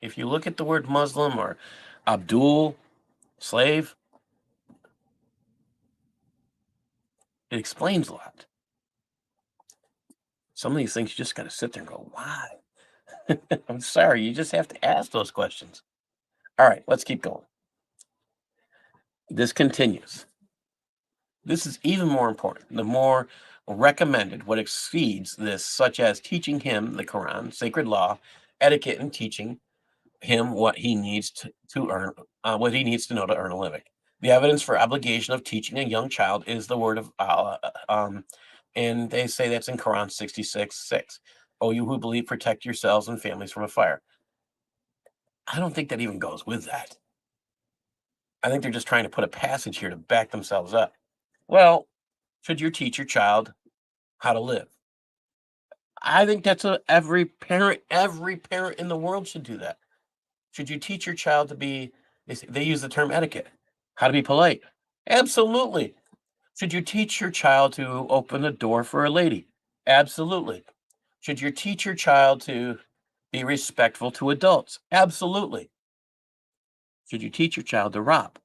If you look at the word Muslim or Abdul, slave. It explains a lot. Some of these things you just got to sit there and go, why? I'm sorry, you just have to ask those questions. All right, let's keep going. This continues. This is even more important. The more recommended what exceeds this, such as teaching him the Quran, sacred law, etiquette, and teaching him what he needs to earn, what he needs to know to earn a living. The evidence for obligation of teaching a young child is the word of Allah, and they say that's in Quran 66:6. Oh, you who believe, protect yourselves and families from a fire. I don't think that even goes with that. I think they're just trying to put a passage here to back themselves up. Well, should you teach your child how to live? I think that's every parent in the world should do that. Should you teach your child to be, they use the term etiquette, how to be polite? Absolutely. Should you teach your child to open a door for a lady? Absolutely. Should you teach your child to be respectful to adults? Absolutely. Should you teach your child to rob?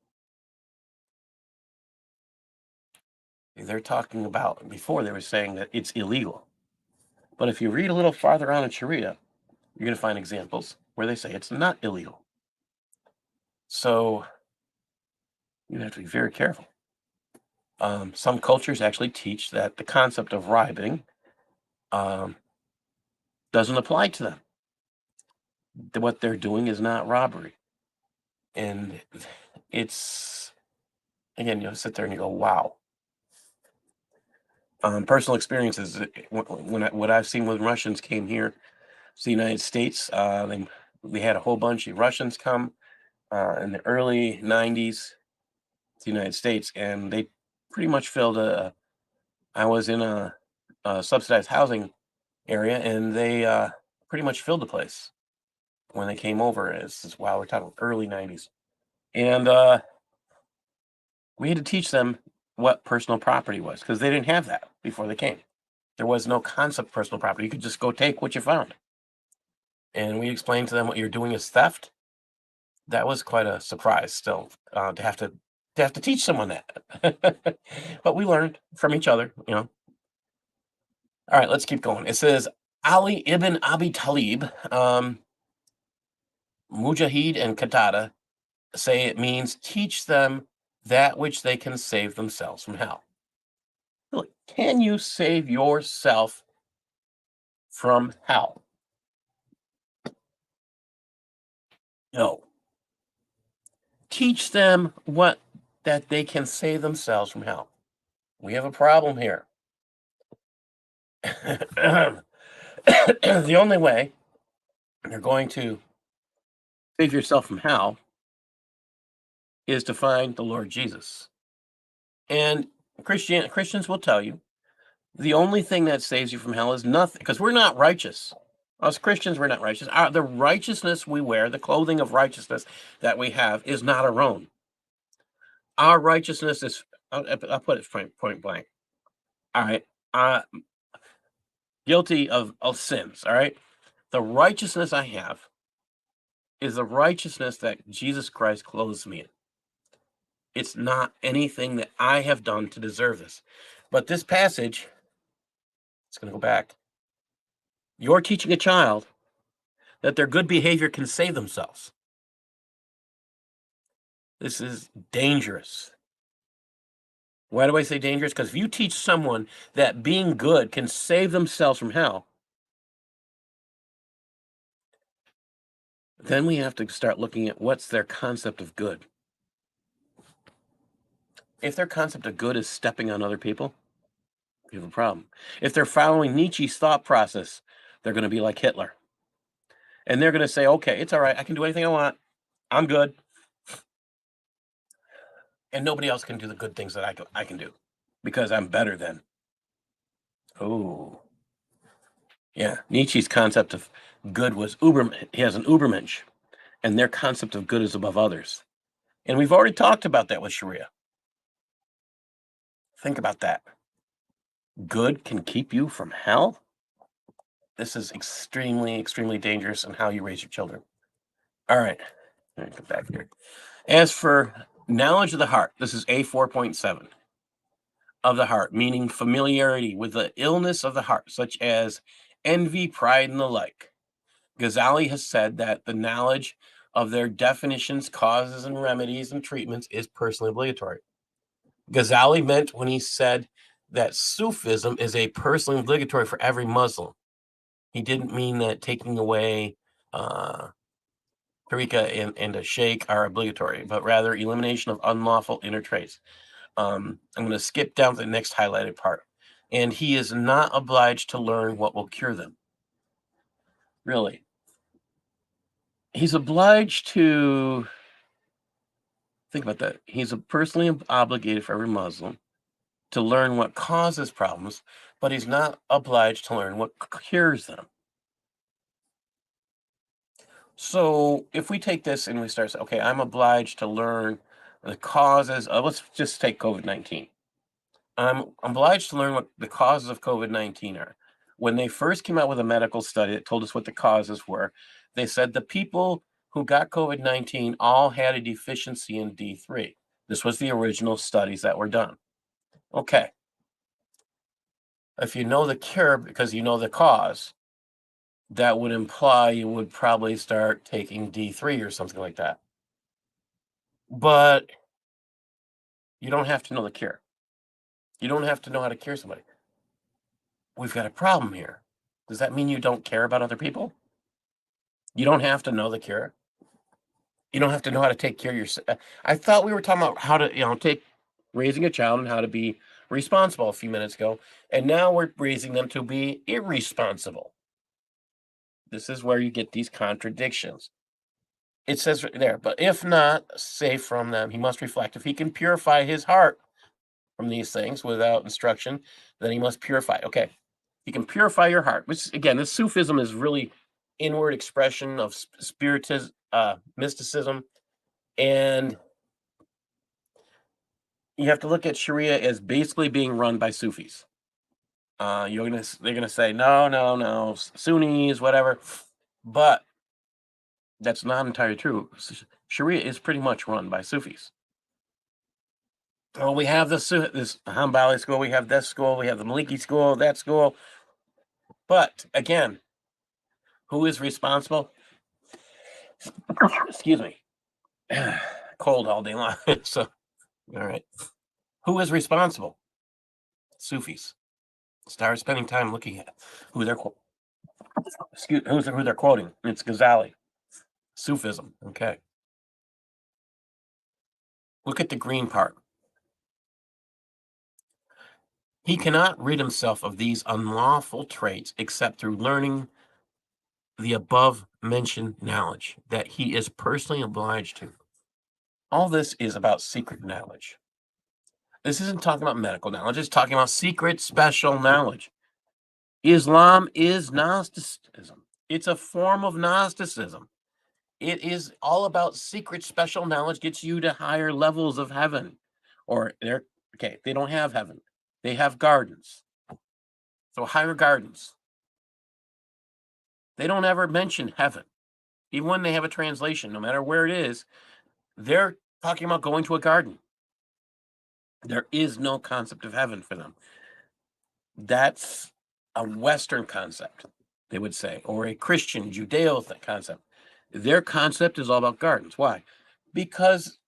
They're talking about, before they were saying that it's illegal. But if you read a little farther on in Shariah, you're going to find examples where they say it's not illegal. So you have to be very careful. Some cultures actually teach that the concept of robbing doesn't apply to them. What they're doing is not robbery. And it's, again, you'll sit there and you go, wow. Personal experiences, what I've seen when Russians came here to the United States, we had a whole bunch of Russians come in the early 90s to the United States, and they pretty much filled I was in a subsidized housing area, and they pretty much filled the place when they came over. Wow, we're talking early 90s. And we had to teach them what personal property was, because they didn't have that before they came. There was no concept of personal property. You could just go take what you found. And we explained to them what you're doing is theft. That was quite a surprise still, to have to teach someone that. But we learned from each other, you know. All right, let's keep going. It says Ali ibn Abi Talib, Mujahid and Qatada say it means teach them that which they can save themselves from hell. Really, can you save yourself from hell? No. Teach them that they can save themselves from hell. We have a problem here. The only way you're going to save yourself from hell is to find the Lord Jesus. And Christians will tell you the only thing that saves you from hell is nothing, because we're not righteous. Us Christians, we're not righteous. The righteousness we wear, the clothing of righteousness that we have, is not our own. Our righteousness is, I'll put it point blank. All right. Guilty of sins. All right. The righteousness I have is the righteousness that Jesus Christ clothes me in. It's not anything that I have done to deserve this. But this passage, it's going to go back. You're teaching a child that their good behavior can save themselves. This is dangerous. Why do I say dangerous? Because if you teach someone that being good can save themselves from hell, then we have to start looking at what's their concept of good. If their concept of good is stepping on other people, you have a problem. If they're following Nietzsche's thought process, they're going to be like Hitler. And they're going to say, okay, it's all right. I can do anything I want. I'm good. And nobody else can do the good things that I can do because I'm better than. Oh, yeah. Nietzsche's concept of good was he has an Ubermensch, and their concept of good is above others. And we've already talked about that with Shariah. Think about that. Good can keep you from hell? This is extremely, extremely dangerous in how you raise your children. All right. Let me come back here. As for Knowledge of the heart. This is A4.7 of the heart, meaning familiarity with the illness of the heart, such as envy, pride, and the like. Ghazali has said that the knowledge of their definitions, causes, and remedies and treatments is personally obligatory. Ghazali meant when he said that Sufism is a personally obligatory for every Muslim. He didn't mean that taking away tariqa and a sheikh are obligatory, but rather elimination of unlawful inner traits. I'm going to skip down to the next highlighted part. And he is not obliged to learn what will cure them. Really. He's obliged to think about that. He's personally obligated for every Muslim to learn what causes problems, but he's not obliged to learn what cures them. So if we take this and we start saying, okay, I'm obliged to learn the causes of, let's just take COVID-19. I'm obliged to learn what the causes of COVID-19 are. When they first came out with a medical study that told us what the causes were, they said the people who got COVID-19 all had a deficiency in D3. This was the original studies that were done. Okay. If you know the cure because you know the cause, that would imply you would probably start taking D3 or something like that. But you don't have to know the cure. You don't have to know how to cure somebody. We've got a problem here. Does that mean you don't care about other people? You don't have to know the cure. You don't have to know how to take care of yourself. I thought we were talking about how to, take raising a child and how to be responsible a few minutes ago. And now we're raising them to be irresponsible. This is where you get these contradictions. It says right there, but if not safe from them, he must reflect. If he can purify his heart from these things without instruction, then he must purify. Okay. You can purify your heart, which again, this Sufism is really inward expression of spiritism, mysticism, and you have to look at Sharia as basically being run by Sufis. They're gonna say no, Sunnis, whatever, but that's not entirely true. Sharia is pretty much run by Sufis. Well, we have this Hanbali school, we have this school, we have the Maliki school, that school, but again, who is responsible? Excuse me. Cold all day long. So, all right. Who is responsible? Sufis. Start spending time looking at who they're who they're quoting. It's Ghazali. Sufism. Okay. Look at the green part. He cannot rid himself of these unlawful traits except through learning the above mentioned knowledge that he is personally obliged to. All this is about secret knowledge. This isn't talking about medical knowledge, it's talking about secret special knowledge. Islam is Gnosticism. It's a form of Gnosticism. It is all about secret special knowledge, gets you to higher levels of heaven. Or they don't have heaven. They have gardens. So higher gardens. They don't ever mention heaven. Even when they have a translation, no matter where it is, they're talking about going to a garden. There is no concept of heaven for them. That's a Western concept, they would say, or a Christian Judeo concept. Their concept is all about gardens. Why? Because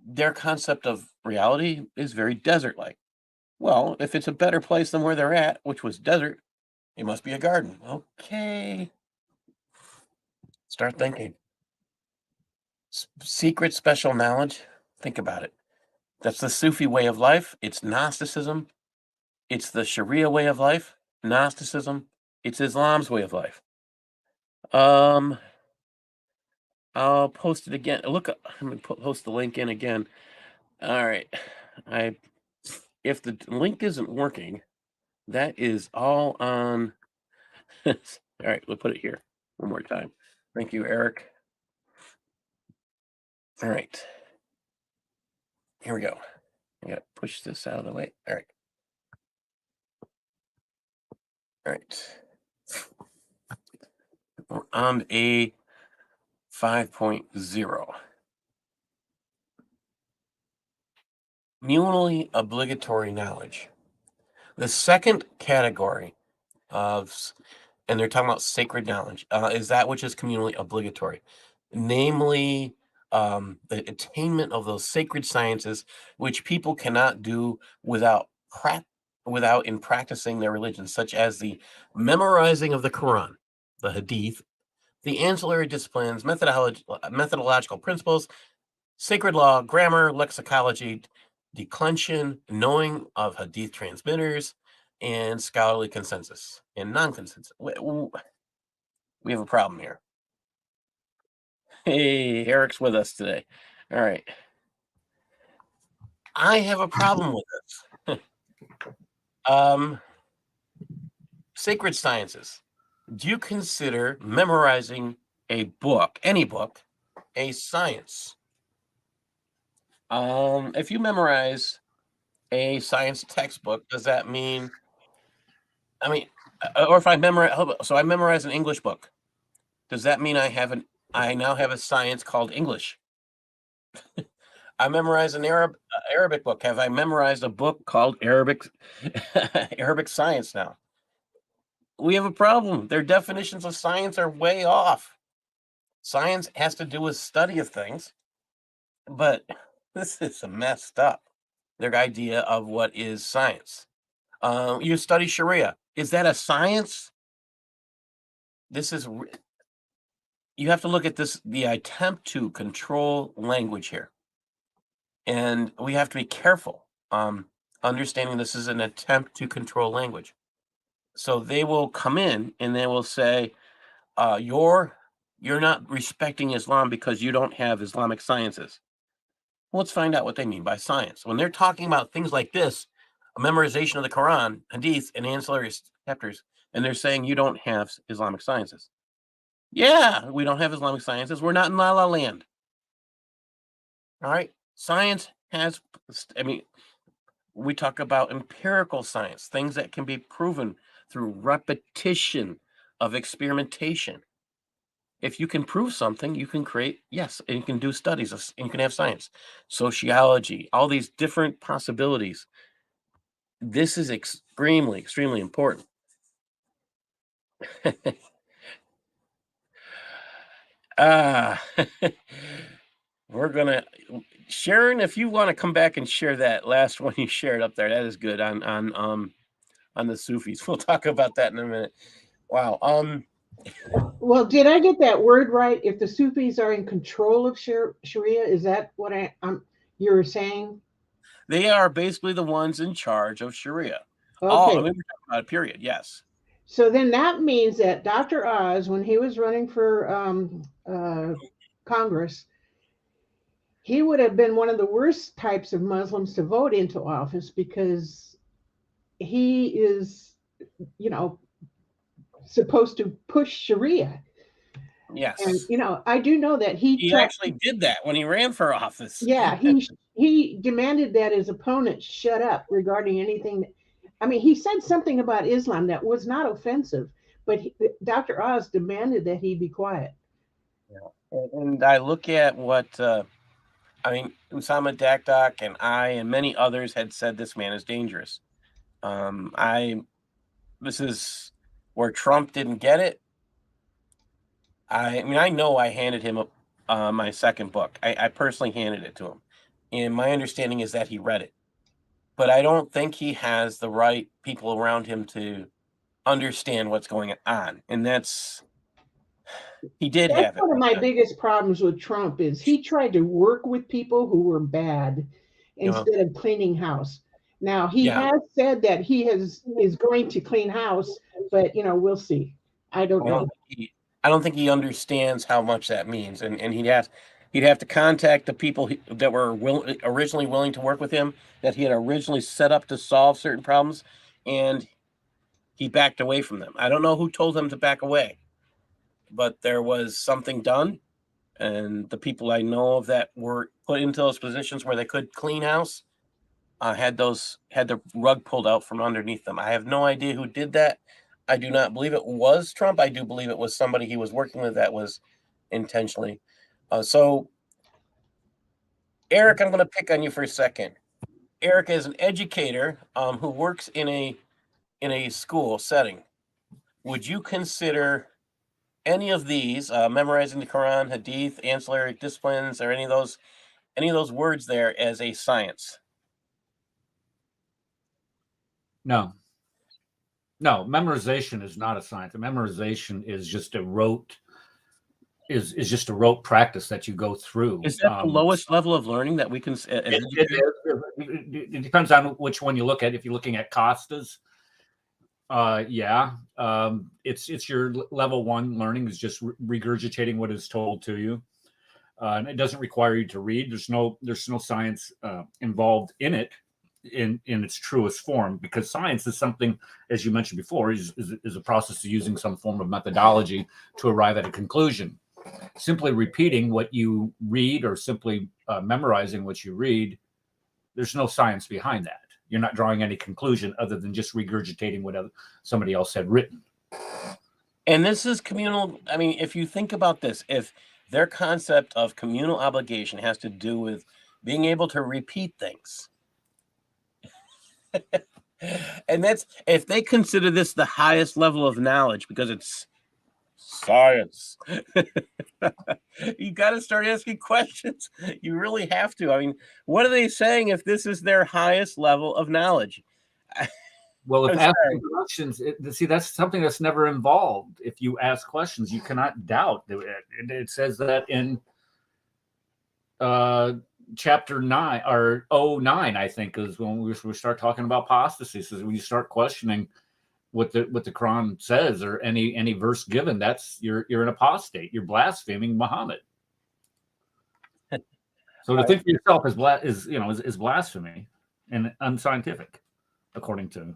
their concept of reality is very desert-like. Well, if it's a better place than where they're at, which was desert, it must be a garden. Okay. Start thinking. Secret special knowledge. Think about it. That's the Sufi way of life. It's Gnosticism. It's the Sharia way of life. Gnosticism. It's Islam's way of life. I'll post it again. Look, I'm gonna post the link in again. All right. If the link isn't working, that is all on. All right, we'll put it here one more time. Thank you, Eric. All right. Here we go. I gotta push this out of the way. All right. All right. We're on a 5.0. communally obligatory knowledge. The second category of, and they're talking about sacred knowledge, is that which is communally obligatory, namely the attainment of those sacred sciences which people cannot do without in practicing their religion, such as the memorizing of the Quran, the Hadith, the ancillary disciplines, methodological principles, sacred law, grammar, lexicology, declension, knowing of Hadith transmitters, and scholarly consensus and non-consensus. We have a problem here. Hey, Eric's with us today. All right. I have a problem with this. Sacred sciences. Do you consider memorizing a book, any book, a science? If you memorize a science textbook, does that mean, or if I memorize an English book, does that mean I now have a science called English? I memorize an Arabic book. Have I memorized a book called Arabic Arabic science now? We have a problem. Their definitions of science are way off. Science has to do with study of things, but this is messed up. Their idea of what is science. You study Shariah. Is that a science? You have to look at this, the attempt to control language here. And we have to be careful, understanding this is an attempt to control language. So they will come in and they will say, you're not respecting Islam because you don't have Islamic sciences. Well, let's find out what they mean by science. When they're talking about things like this, a memorization of the Quran, Hadith, and ancillary chapters, and they're saying you don't have Islamic sciences. Yeah, we don't have Islamic sciences. We're not in La La Land. All right. Science has, we talk about empirical science, things that can be proven through repetition of experimentation. If you can prove something, you can create, yes, and you can do studies, and you can have science, sociology, all these different possibilities. This is extremely, extremely important. We're gonna, Sharon, if you want to come back and share that last one you shared up there, that is good on the Sufis. We'll talk about that in a minute. Wow. Well, did I get that word right? If the Sufis are in control of Sharia, is that what you're saying? They are basically the ones in charge of Sharia. Oh, Okay. we're talking about a period. Yes. So then that means that Dr. Oz, when he was running for Congress, he would have been one of the worst types of Muslims to vote into office because he is, you know, supposed to push Sharia. And Yes. I do know that he He tried. actually did that when he ran for office. Yeah, he demanded that his opponent shut up regarding anything. He said something about Islam that was not offensive, but Dr. Oz demanded that he be quiet. And I look at what Usama Dakdak and I and many others had said this man is dangerous. This is where Trump didn't get it. I know I handed him my second book. I personally handed it to him, and my understanding is that he read it. But I don't think he has the right people around him to understand what's going on, and he did That's have it. one of my biggest problems with Trump is he tried to work with people who were bad You know, instead of cleaning house. Now he yeah. has said that is going to clean house, but we'll see. I don't know. I don't think he understands how much that means, and he'd have to contact the people that were originally willing to work with him, that he had originally set up to solve certain problems, and he backed away from them. I don't know who told him to back away, but there was something done, and the people I know of that were put into those positions where they could clean house had the rug pulled out from underneath them. I have no idea who did that. I do not believe it was Trump. I do believe it was somebody he was working with that was intentionally. So, Eric, I'm going to pick on you for a second. Eric, as an educator who works in a school setting, would you consider any of these, memorizing the Quran, Hadith, ancillary disciplines, or any of those words there as a science? No, no, memorization is not a science. Memorization is just a rote just a rote practice that you go through. Is that the lowest level of learning that we can? It depends on which one you look at. If you're looking at Costas, yeah, it's your level 1 learning is just regurgitating what is told to you, and it doesn't require you to read. There's no science involved in it in its truest form, because science is something, as you mentioned before, is a process of using some form of methodology to arrive at a conclusion. Simply repeating what you read or simply memorizing what you read, there's no science behind that. You're not drawing any conclusion other than just regurgitating what somebody else had written. And this is communal. I mean, if you think about this, if their concept of communal obligation has to do with being able to repeat things, and that's if they consider this the highest level of knowledge because it's science, you got to start asking questions. You really have to. I mean, what are they saying if this is their highest level of knowledge? Well, if asking questions, see, that's something that's never involved. If you ask questions, you cannot doubt. It says that in chapter 9 or 09, I think, is when we start talking about apostasy. So when you start questioning what the Quran says or any verse given, that's you're an apostate. You're blaspheming Muhammad. So to think for yourself is blasphemy and unscientific, according to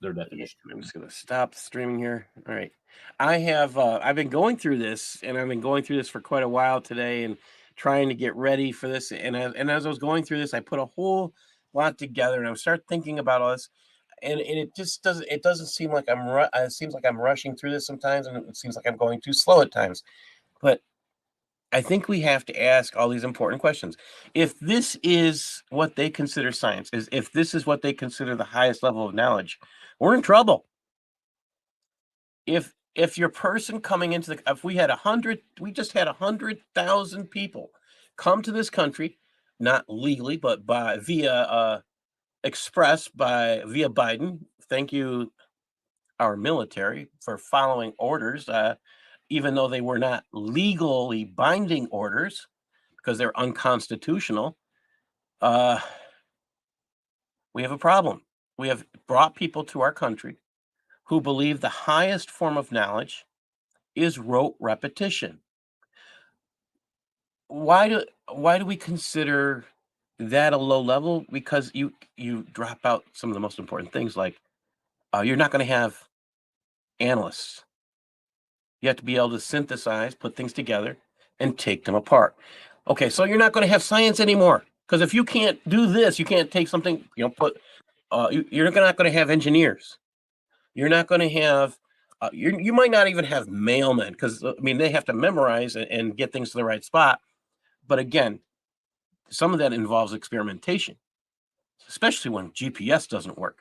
their definition. I'm just gonna stop streaming here. All right, I have I've been going through this, and I've been going through this for quite a while today, and trying to get ready for this. And as I was going through this, I put a whole lot together, and I started thinking about all this, and it just doesn't seem like it seems like I'm rushing through this sometimes, and it seems like I'm going too slow at times. But I think we have to ask all these important questions. If this is what they consider science, if this is what they consider the highest level of knowledge, we're in trouble. If your person coming into if we just had 100,000 people come to this country, not legally, but via Biden. Thank you, our military, for following orders, even though they were not legally binding orders because they're unconstitutional. We have a problem. We have brought people to our country who believe the highest form of knowledge is rote repetition. Why do we consider that a low level? Because you drop out some of the most important things, like you're not going to have analysts. You have to be able to synthesize, put things together, and take them apart. Okay, so you're not going to have science anymore, because if you can't do this, you can't take something, you're not going to have engineers. You're not going to have, you might not even have mailmen, because I mean, they have to memorize and get things to the right spot. But again, some of that involves experimentation, especially when GPS doesn't work.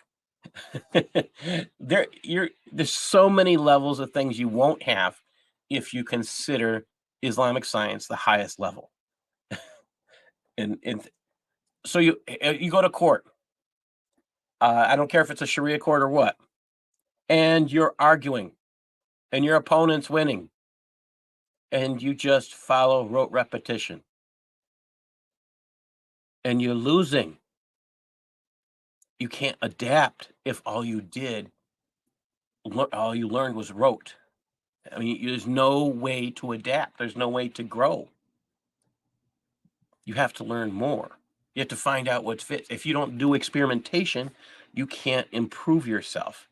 There's so many levels of things you won't have if you consider Islamic science the highest level. and so you go to court. I don't care if it's a Sharia court or what, and you're arguing, and your opponent's winning, and you just follow rote repetition, and you're losing. You can't adapt if all you learned was rote. I mean, there's no way to adapt. There's no way to grow. You have to learn more. You have to find out what fits. If you don't do experimentation, you can't improve yourself.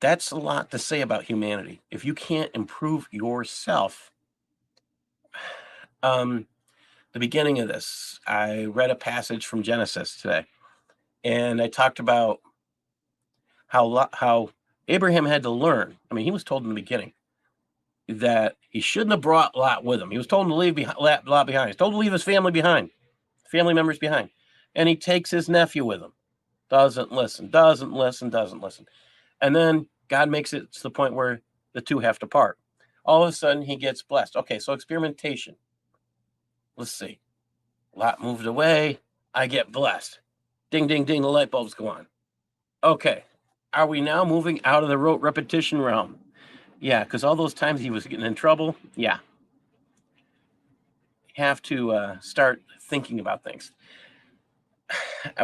That's a lot to say about humanity. If you can't improve yourself, the beginning of this, I read a passage from Genesis today, and I talked about how Abraham had to learn. I mean, he was told in the beginning that he shouldn't have brought Lot with him. He was told to leave Lot behind. He was told to leave his family members behind. And he takes his nephew with him. Doesn't listen. And then God makes it to the point where the two have to part. All of a sudden, he gets blessed. Okay, so experimentation. Let's see. Lot moved away. I get blessed. Ding, ding, ding. The light bulbs go on. Okay. Are we now moving out of the rote repetition realm? Yeah, because all those times he was getting in trouble. Yeah. Have to start thinking about things.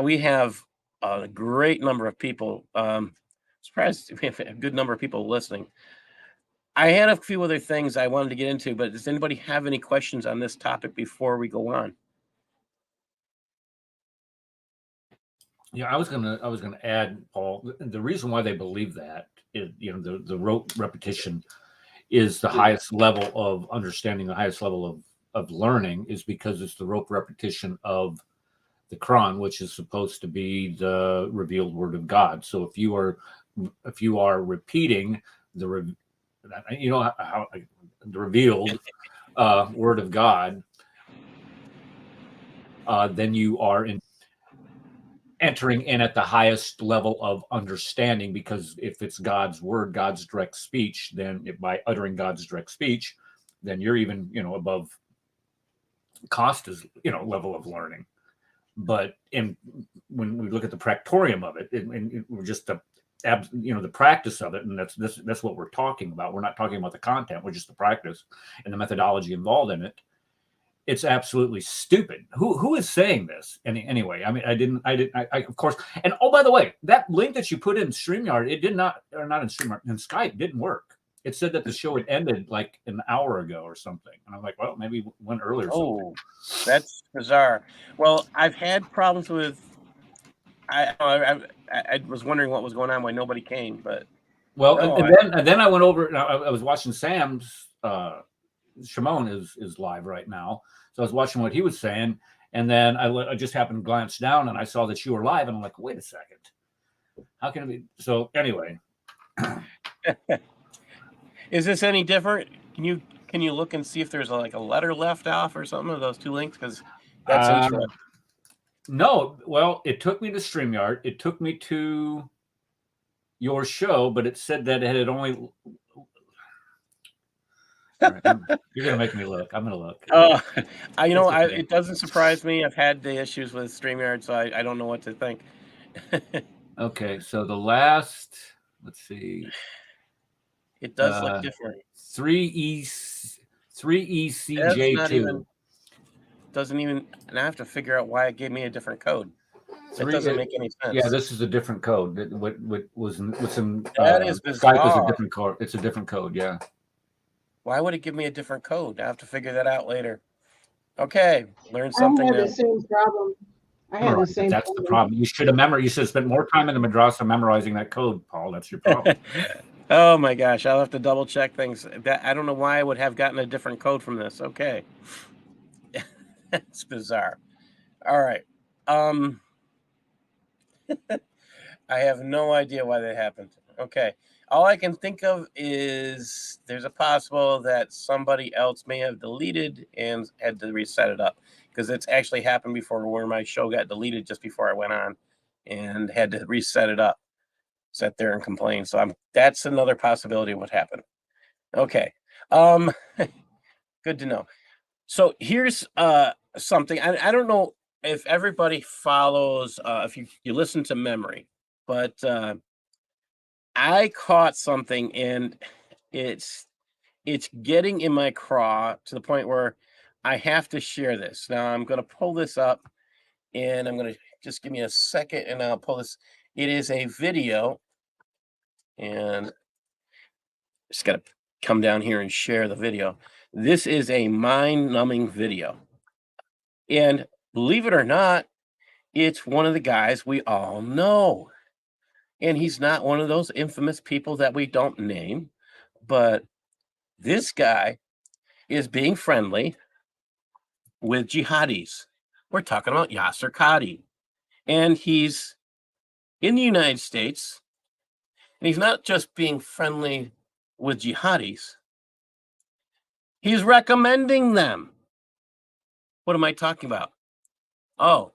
We have a great number of people. Surprised we have a good number of people listening. I had a few other things I wanted to get into, but does anybody have any questions on this topic before we go on? Yeah, I was gonna add, Paul. The reason why they believe that is, the rote repetition is the highest level of understanding, the highest level of learning, is because it's the rote repetition of the Quran, which is supposed to be the revealed word of God. So if you are repeating the revealed word of God, then you are entering in at the highest level of understanding, because if it's God's word, God's direct speech, then by uttering God's direct speech, then you're even above Costa's level of learning. But when we look at the practorium of it, and we're just the practice of it, and that's what we're talking about. We're not talking about the content, we're just the practice and the methodology involved in it. It's absolutely stupid. Who is saying this? Anyway, I mean, I of course. And oh, by the way, that link that you put in StreamYard, it did not, or not in StreamYard, in Skype, didn't work. It said that the show had ended like an hour ago or something. And I'm like, well, maybe it went earlier. Oh, that's bizarre. Well, I've had problems with. I was wondering what was going on, why nobody came, but well, no, and then I went over. I was watching Sam's. Shimon is live right now, so I was watching what he was saying, and then I just happened to glance down and I saw that you were live, and I'm like, wait a second, how can it be? So anyway, is this any different? Can you look and see if there's like a letter left off or something of those two links? Because that's interesting. No, well, it took me to StreamYard. It took me to your show, but it said that it had only. Right, you're gonna make me look. I'm gonna look. It doesn't surprise me. I've had the issues with StreamYard, so I don't know what to think. Okay, so the last, let's see. It does look different. 3ECJ2. Doesn't even, and I have to figure out why it gave me a different code. It doesn't make any sense. Yeah, this is a different code. What was in that is bizarre. Skype is a different code. It's a different code. Yeah. Why would it give me a different code? I have to figure that out later. Okay, learn something. I had the same problem. That's the problem. You should have spent more time in the madrasa memorizing that code, Paul. That's your problem. Oh my gosh, I'll have to double check things. I don't know why I would have gotten a different code from this. Okay. That's bizarre. All right. I have no idea why that happened. Okay. All I can think of is there's a possible that somebody else may have deleted and had to reset it up, because it's actually happened before where my show got deleted just before I went on and had to reset it up. Sat there and complained. So that's another possibility of what happened. Okay. Good to know. So here's something. I don't know if everybody follows, if you listen to memory, but I caught something, and it's getting in my craw to the point where I have to share this. Now I'm going to pull this up, and I'm going to just give me a second, and I'll pull this. It is a video, and just got to come down here and share the video. This is a mind-numbing video, and believe it or not, it's one of the guys we all know. And he's not one of those infamous people that we don't name, but this guy is being friendly with jihadis. We're talking about Yasser Qadi. And he's in the United States, and he's not just being friendly with jihadis, he's recommending them. What am I talking about? Oh,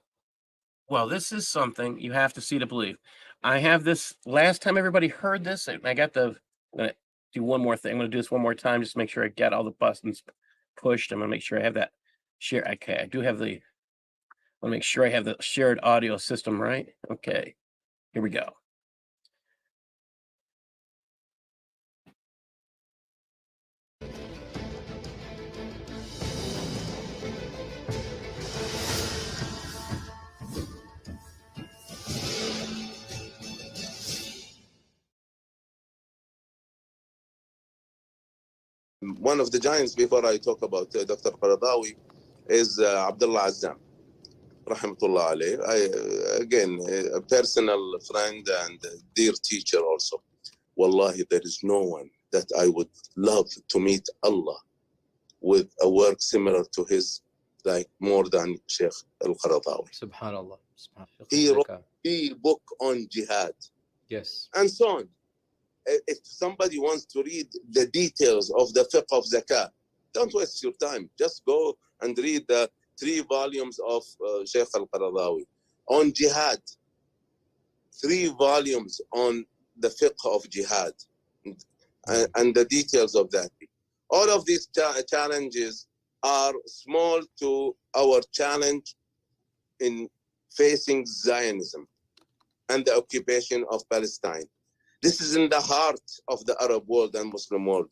Well, this is something you have to see to believe. I have this last time everybody heard this, and I got the. I'm gonna do one more thing. I'm gonna do this one more time just to make sure I get all the buttons pushed. I'm gonna make sure I have that share. Okay, I do have the. I want to make sure I have the shared audio system right. Okay, here we go. One of the giants, before I talk about Dr. Qaradawi, is Abdullah Azzam, rahmatullah alayh. Again, a personal friend and a dear teacher also. Wallahi, there is no one that I would love to meet Allah with a work similar to his, like more than Sheikh Al-Qaradawi. Subhanallah. He wrote a book on jihad. Yes. And so on. If somebody wants to read the details of the fiqh of zakah, don't waste your time. Just go and read the 3 volumes of Sheikh Al-Qaradawi on jihad, 3 volumes on the fiqh of jihad, and the details of that. All of these challenges are small to our challenge in facing Zionism and the occupation of Palestine. This is in the heart of the Arab world and Muslim world.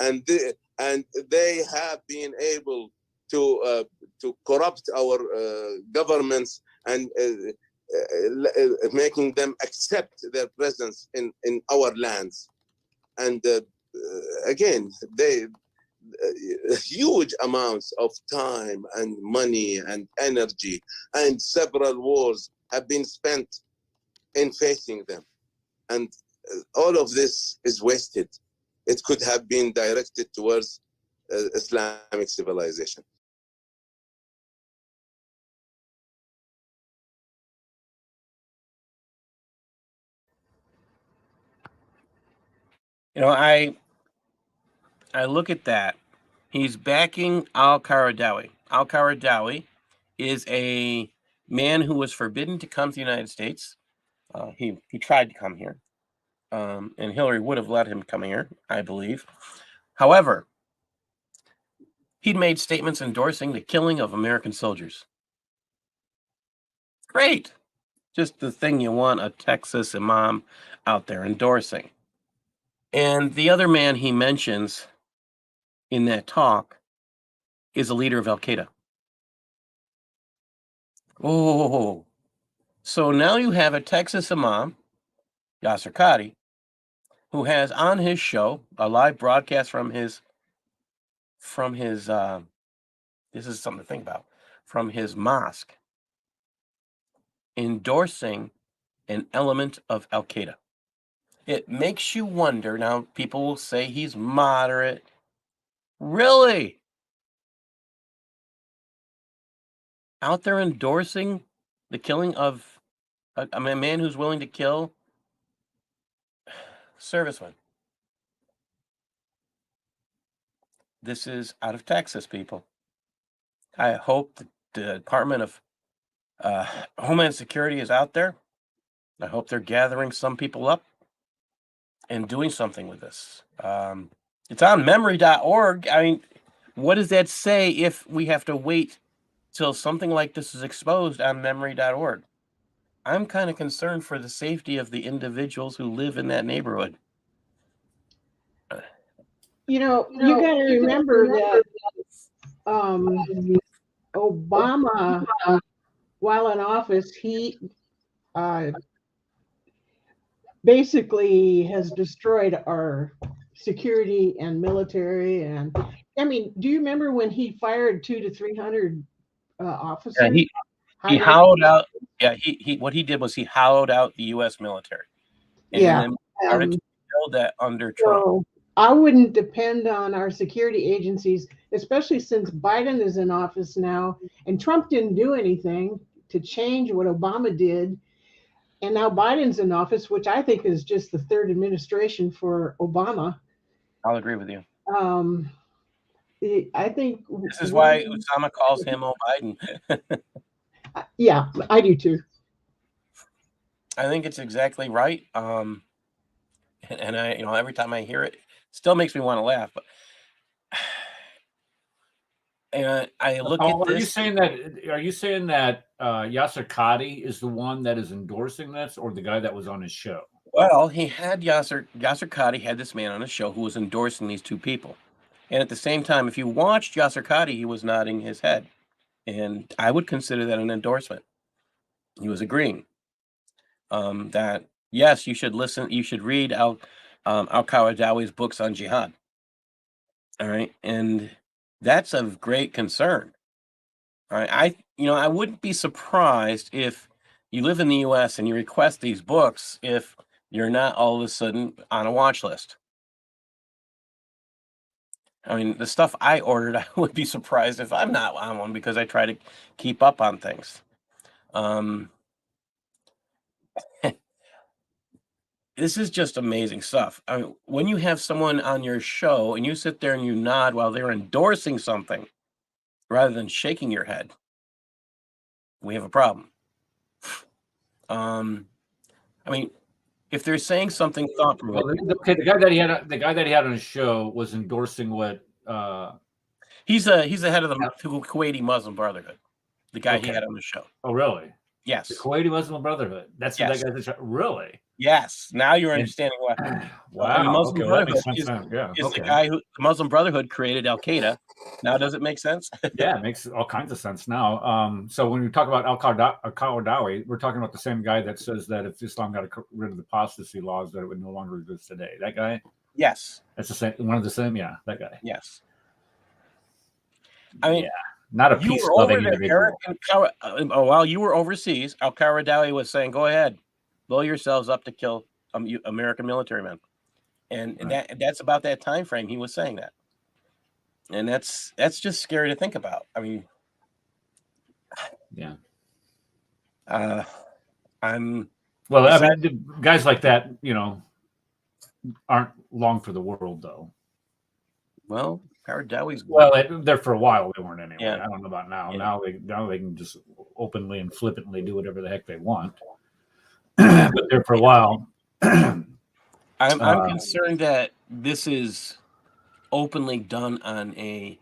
And they have been able to corrupt our governments and making them accept their presence in our lands. And again, they huge amounts of time and money and energy and several wars have been spent in facing them. And all of this is wasted. It could have been directed towards Islamic civilization. You know, I look at that. He's backing Al-Qaradawi. Al-Qaradawi is a man who was forbidden to come to the United States. He tried to come here, and Hillary would have let him come here, I believe. However, he'd made statements endorsing the killing of American soldiers. Great. Just the thing you want a Texas imam out there endorsing. And the other man he mentions in that talk is a leader of Al-Qaeda. Oh, so now you have a Texas imam, Yasser Qadi, who has on his show a live broadcast from his this is something to think about, from his mosque, endorsing an element of Al-Qaeda. It makes you wonder. Now, people will say he's moderate. Really? Out there endorsing the killing of a man who's willing to kill servicemen. This is out of Texas, people. I hope the Department of Homeland Security is out there. I hope they're gathering some people up and doing something with this. It's on memory.org. I mean, what does that say if we have to wait till something like this is exposed on memory.org? I'm kind of concerned for the safety of the individuals who live in that neighborhood. You know, you got to remember that Obama, while in office, he basically has destroyed our security and military. And I mean, do you remember when he fired 200 to 300 officers? Yeah, he hollowed out. Yeah, he what he did was he hollowed out the U.S. military, and then started to build that under Trump. So I wouldn't depend on our security agencies, especially since Biden is in office now, and Trump didn't do anything to change what Obama did. And now Biden's in office, which I think is just the third administration for Obama. I'll agree with you. I think this is why Osama calls him Biden. Yeah, I do too. I think it's exactly right. And I, every time I hear it, still makes me want to laugh. But and I look at Oh, this. are you saying that Yasser Qadi is the one that is endorsing this, or the guy that was on his show? Well, he had Yasser Qadi had this man on his show who was endorsing these two people, and at the same time, if you watched Yasser Qadi, he was nodding his head, and I would consider that an endorsement. He was agreeing that yes, you should listen, you should read Al-Qaradawi's books on jihad. All right, and that's of great concern. All right, I wouldn't be surprised if you live in the U.S. and you request these books if you're not all of a sudden on a watch list. I mean, the stuff I ordered, I would be surprised if I'm not on one because I try to keep up on things. This is just amazing stuff. I mean, when you have someone on your show and you sit there and you nod while they're endorsing something rather than shaking your head, we have a problem. I mean, if they're saying something Well, thought-provoking, okay, the guy that he had on his show was endorsing what. he's the head of the Kuwaiti Muslim Brotherhood. The guy he Okay. had on the show. Oh, really? The Yes. Kuwaiti Muslim Brotherhood. That's what Yes. that guy's really. Yes. Now you're understanding why. Wow. The Muslim Okay, well, that Brotherhood makes sense now. Yeah. is Okay. the guy who the Muslim Brotherhood created Al Qaeda. Now, does it make sense? Yeah, it makes all kinds of sense now. So when we talk about Al-Qaradawi, we're talking about the same guy that says that if Islam got rid of the apostasy laws, that it would no longer exist today. That guy? Yes. That's the same. One of the same. Yeah, that guy. Yes. I mean, yeah, not a you were peace-loving over there, individual. Eric, while you were overseas, Al Qaradawi was saying, "Go ahead, blow yourselves up to kill American military men," and Right. that's about that time frame he was saying that, and that's just scary to think about. I mean, Yeah. I'm Well, I mean, guys like that, aren't long for the world, though. well, Qaradawi's Well, they're for a while. They weren't anyway. Yeah. I don't know about now. Yeah. Now they can just openly and flippantly do whatever the heck they want. But they're for a while. I'm concerned that this is openly done on a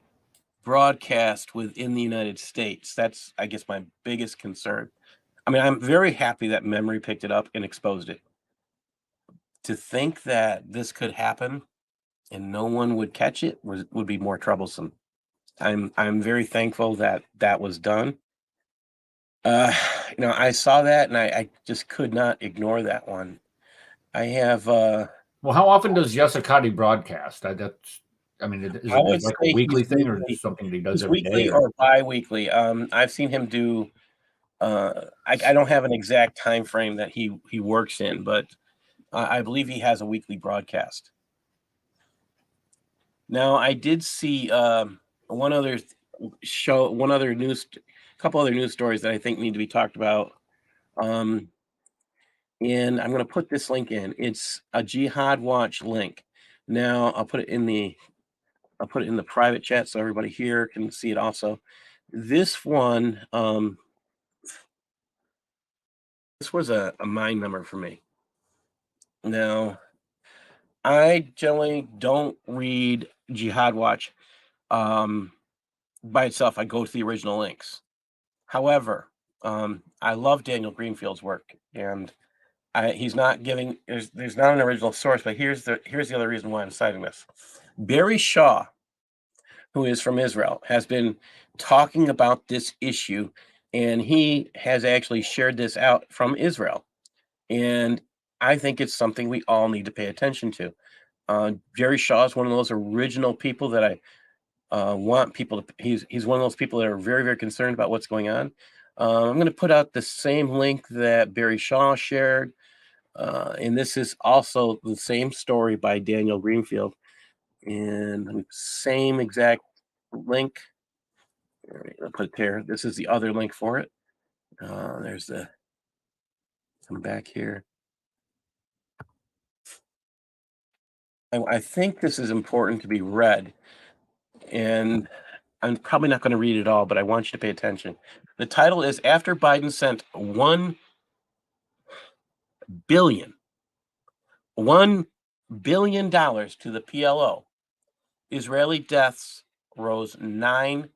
broadcast within the United States. That's, I guess, my biggest concern. I mean, I'm very happy that Memory picked it up and exposed it. To think that this could happen and no one would catch it would be more troublesome. I'm very thankful that that was done. I saw that and I just could not ignore that one. I have well, how often does Yasser Qadi broadcast? Is it like a weekly thing, or is it something that he does every weekly day? or bi-weekly. I've seen him do I don't have an exact time frame that he works in, but I believe he has a weekly broadcast. Now, I did see one other couple other news stories that I think need to be talked about. And I'm going to put this link in. It's a Jihad Watch link. Now, I'll put it in the private chat so everybody here can see it also. This one, this was a mind number for me. Now, I generally don't read Jihad Watch by itself. I go to the original links. However, I love Daniel Greenfield's work, and he's not giving. There's not an original source, but here's the other reason why I'm citing this. Barry Shaw, who is from Israel, has been talking about this issue, and he has actually shared this out from Israel. And I think it's something we all need to pay attention to. Jerry Shaw is one of those original people that I want people to. He's one of those people that are very, very concerned about what's going on. I'm going to put out the same link that Barry Shaw shared, and this is also the same story by Daniel Greenfield, and same exact link. All right, I'll put it there. This is the other link for it. There's the. Come back here. I think this is important to be read, and I'm probably not going to read it all, but I want you to pay attention. The title is After Biden Sent $1 billion to the PLO, Israeli deaths rose 900%.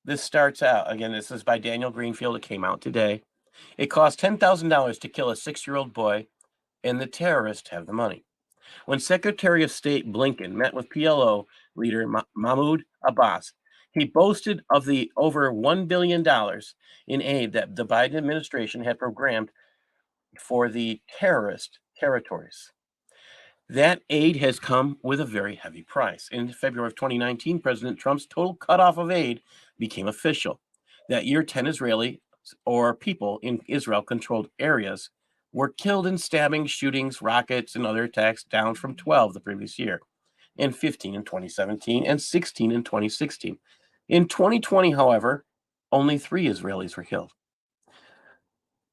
This starts out, again, this is by Daniel Greenfield. It came out today. It cost $10,000 to kill a 6-year-old boy, and the terrorists have the money. When Secretary of State Blinken met with PLO leader Mahmoud Abbas, he boasted of the over $1 billion in aid that the Biden administration had programmed for the terrorist territories. That aid has come with a very heavy price. In February of 2019, President Trump's total cutoff of aid became official. That year, 10 Israeli or people in Israel-controlled areas were killed in stabbings, shootings, rockets, and other attacks, down from 12 the previous year, and 15 in 2017, and 16 in 2016. In 2020, however, only 3 Israelis were killed.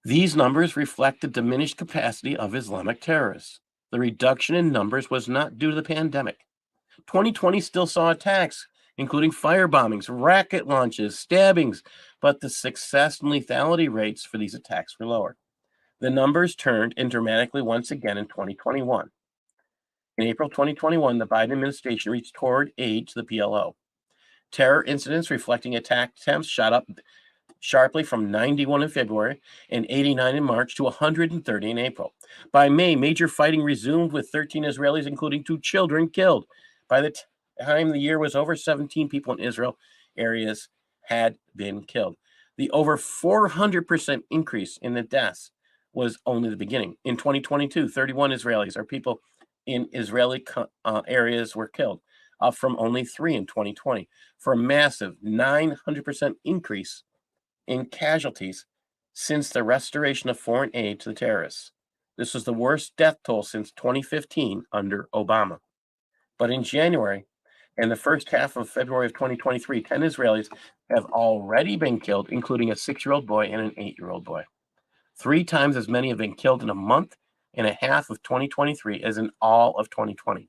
These numbers reflect the diminished capacity of Islamic terrorists. The reduction in numbers was not due to the pandemic. 2020 still saw attacks, including firebombings, rocket launches, stabbings, but the success and lethality rates for these attacks were lower. The numbers turned in dramatically once again in 2021. In April 2021, the Biden administration restored aid to the PLO. Terror incidents reflecting attack attempts shot up sharply from 91 in February and 89 in March to 130 in April. By May, major fighting resumed with 13 Israelis, including 2 children, killed. By the time the year was over, 17 people in Israel areas had been killed. The over 400% increase in the deaths was only the beginning. In 2022, 31 Israelis or people in Israeli areas were killed, up from only 3 in 2020, for a massive 900% increase in casualties since the restoration of foreign aid to the terrorists. This was the worst death toll since 2015 under Obama. But in January and the first half of February of 2023, 10 Israelis have already been killed, including a 6-year-old boy and an 8-year-old boy. 3 times as many have been killed in a month and a half of 2023 as in all of 2020.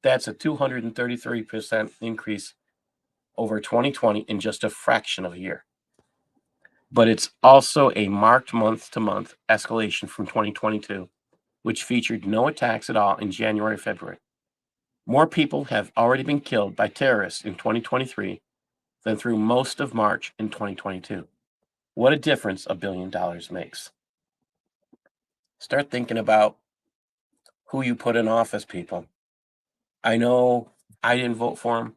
That's a 233% increase over 2020 in just a fraction of a year. But it's also a marked month-to-month escalation from 2022, which featured no attacks at all in January and February. More people have already been killed by terrorists in 2023 than through most of March in 2022. What a difference $1 billion makes. Start thinking about who you put in office, people. I know I didn't vote for him.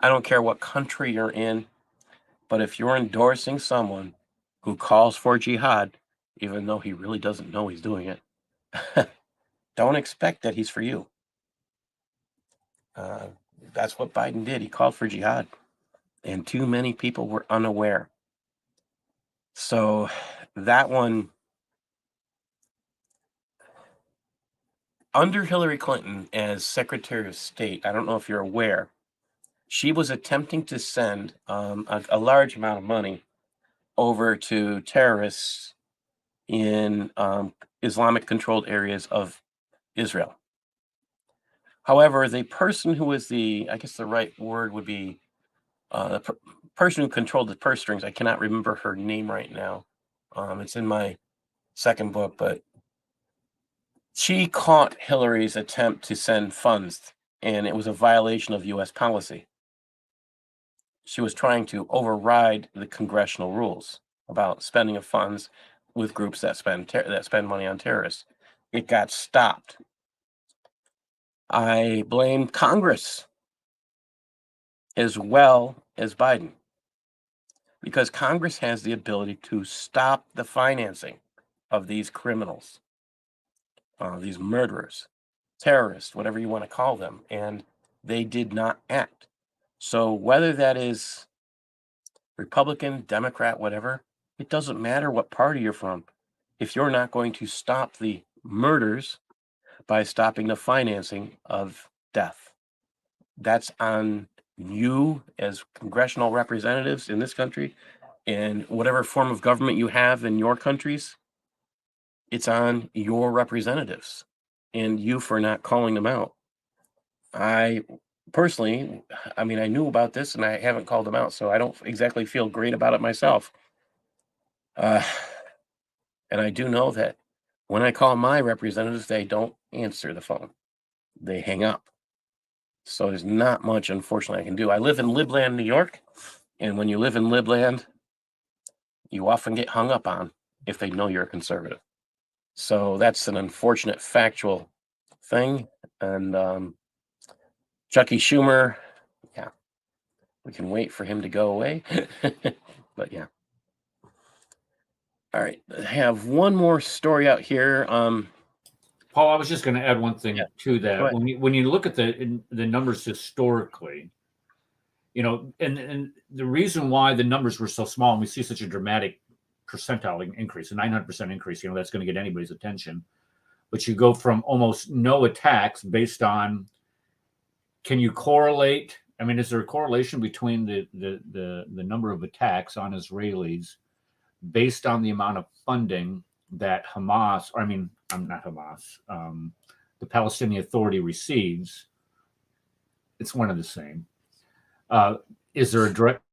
I don't care what country you're in, but if you're endorsing someone who calls for jihad, even though he really doesn't know he's doing it, don't expect that he's for you. That's what Biden did. He called for jihad, and too many people were unaware. So that one, under Hillary Clinton as Secretary of State, I don't know if you're aware, she was attempting to send a large amount of money over to terrorists in Islamic-controlled areas of Israel. However, the person who was I guess the right word would be the person who controlled the purse strings, I cannot remember her name right now. It's in my second book, but she caught Hillary's attempt to send funds, and it was a violation of U.S. policy. She was trying to override the congressional rules about spending of funds with groups that spend money on terrorists. It got stopped. I blame Congress as well as Biden, because Congress has the ability to stop the financing of these criminals, these murderers, terrorists, whatever you want to call them, and they did not act. So whether that is Republican, Democrat, whatever, it doesn't matter what party you're from. If you're not going to stop the murders by stopping the financing of death, that's on you as congressional representatives in this country, and whatever form of government you have in your countries, it's on your representatives and you for not calling them out. I personally, I mean, I knew about this and I haven't called them out, so I don't exactly feel great about it myself. Uh, and I do know that when I call my representatives, they don't answer the phone. They hang up. So there's not much, unfortunately, I can do. I live in Libland, New York, and when you live in Libland, you often get hung up on if they know you're a conservative. So that's an unfortunate factual thing. And Chucky Schumer, yeah, we can wait for him to go away. But yeah. All right, I have one more story out here. Paul, I was just going to add one thing Yeah, to go that. ahead. When you look at the numbers historically, you know, and the reason why the numbers were so small and we see such a dramatic percentile increase, a 900% increase, you know, that's going to get anybody's attention. But you go from almost no attacks based on, can you correlate? I mean, is there a correlation between the number of attacks on Israelis based on the amount of funding that Hamas, or I mean, I'm not Hamas, the Palestinian Authority receives? It's one of the same. Is there a direct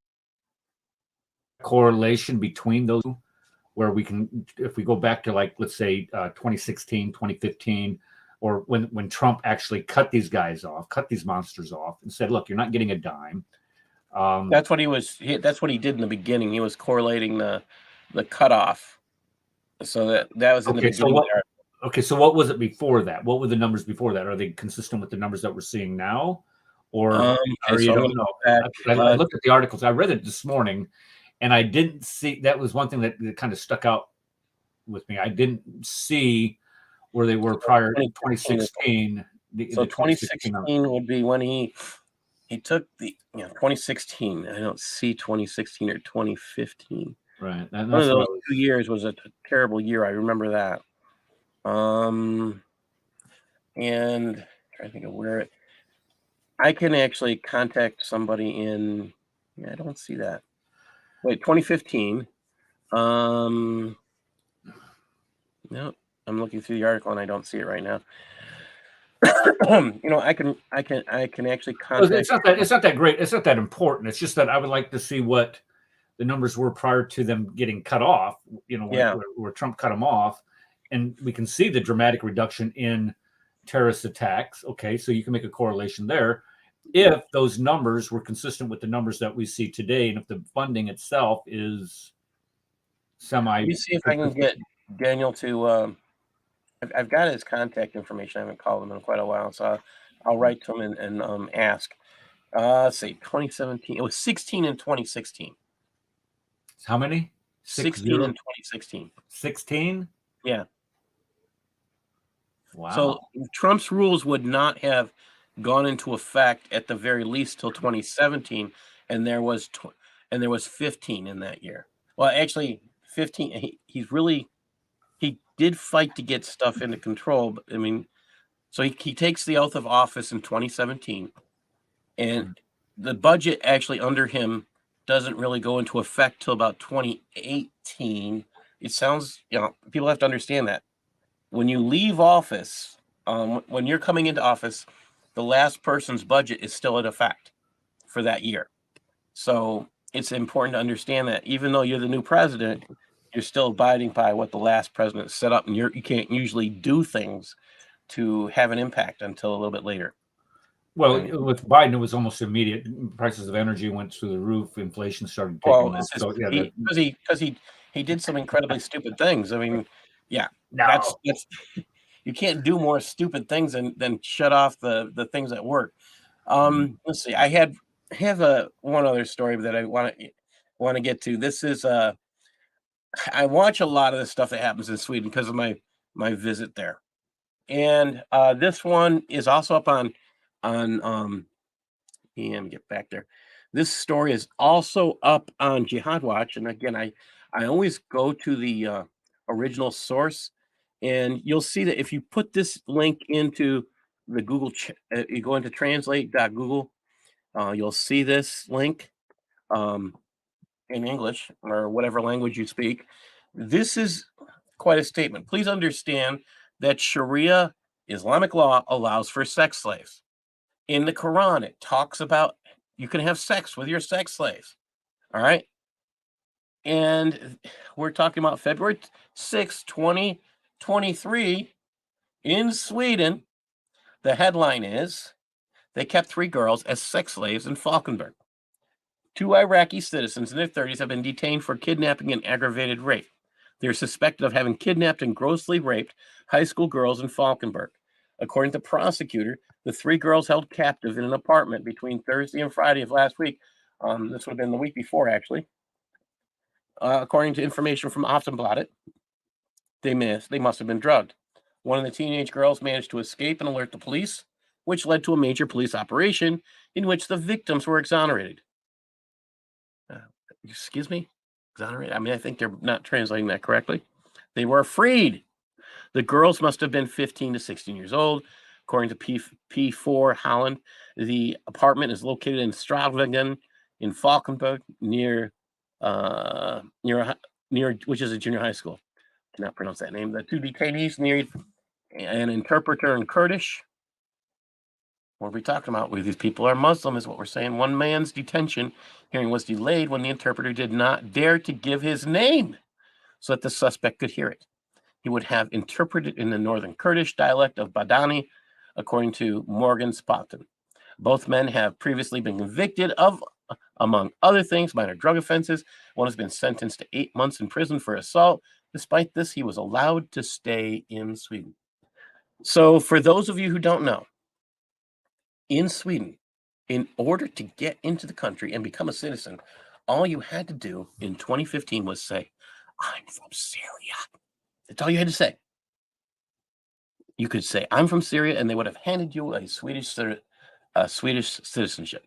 correlation between those, where we can, if we go back to, like, let's say 2016, 2015, or when Trump actually cut these guys off, cut these monsters off and said, look, you're not getting a dime. That's what that's what he did in the beginning. He was correlating the cutoff. So that was in the Okay, so beginning what? Okay, so what was it before that? What were the numbers before that? Are they consistent with the numbers that we're seeing now, or Okay, you so I'm don't gonna know? go back. I looked at the articles. I read it this morning, and I didn't see. That was one thing that kind of stuck out with me. I didn't see where they were prior to 2016. So The 2016 2016 would be when he took the 2016. I don't see 2016 or 2015. right. One of That's what I those was. 2 years was a terrible year. I remember that. And I'm trying to think of where I can actually contact somebody in. Yeah, I don't see that. Wait, 2015. No, I'm looking through the article and I don't see it right now. I can actually Well, contact. it's not that great. It's not that important. It's just that I would like to see what the numbers were prior to them getting cut off. You know, Yeah. where Trump cut them off, and we can see the dramatic reduction in terrorist attacks. Okay, so you can make a correlation there. If those numbers were consistent with the numbers that we see today, and if the funding itself is semi. Let me see if I can get Daniel to. I've got his contact information. I haven't called him in quite a while, so I'll write to him and ask. Let's see, 2017. It was 16 in 2016. How many? 16 in 2016. 16? Yeah. Wow. So Trump's rules would not have gone into effect at the very least till 2017, and there was 15 in that year. Well, actually, 15. He did fight to get stuff into control. But, I mean, so he takes the oath of office in 2017, and the budget actually under him doesn't really go into effect till about 2018. It sounds, people have to understand that when you leave office, when you're coming into office, the last person's budget is still in effect for that year. So it's important to understand that even though you're the new president, you're still abiding by what the last president set up, and you can't usually do things to have an impact until a little bit later. Well, with Biden, it was almost immediate. Prices of energy went through the roof. Inflation started taking off. So yeah, because he did some incredibly stupid things. I mean, yeah, no. that's you can't do more stupid things than shut off the things that work. Let's see. I have one other story that I want to get to. This is I watch a lot of the stuff that happens in Sweden because of my visit there, and this one is also up on let me get back there. This story is also up on Jihad Watch, and again, I always go to the original source, and you'll see that if you put this link into the Google, you go into translate.google, you'll see this link in English or whatever language you speak. This is quite a statement. Please understand that Sharia Islamic law allows for sex slaves. In the Quran, it talks about you can have sex with your sex slaves. All right. And we're talking about February 6, 2023 in Sweden. The headline is they kept 3 girls as sex slaves in Falkenberg. 2 Iraqi citizens in their 30s have been detained for kidnapping and aggravated rape. They're suspected of having kidnapped and grossly raped high school girls in Falkenberg. According to the prosecutor, the 3 girls held captive in an apartment between Thursday and Friday of last week. This would have been the week before, actually. According to information from Aftonbladet, they must have been drugged. One of the teenage girls managed to escape and alert the police, which led to a major police operation in which the victims were exonerated. Excuse me? Exonerated? I mean, I think they're not translating that correctly. They were freed. The girls must have been 15 to 16 years old. According to P4 Holland, the apartment is located in Sutliffian in Falkenberg, near which is a junior high school. Cannot pronounce that name. The 2 detainees need an interpreter in Kurdish. What are we talking about? These people are Muslim, is what we're saying. One man's detention hearing was delayed when the interpreter did not dare to give his name so that the suspect could hear it. He would have interpreted in the northern Kurdish dialect of Badani, according to Morgan Spotton. Both men have previously been convicted of, among other things, minor drug offenses. One has been sentenced to 8 months in prison for assault. Despite this, he was allowed to stay in Sweden. So for those of you who don't know, in Sweden, in order to get into the country and become a citizen, all you had to do in 2015 was say, I'm from Syria. That's all you had to say. You could say, I'm from Syria, and they would have handed you a Swedish citizenship.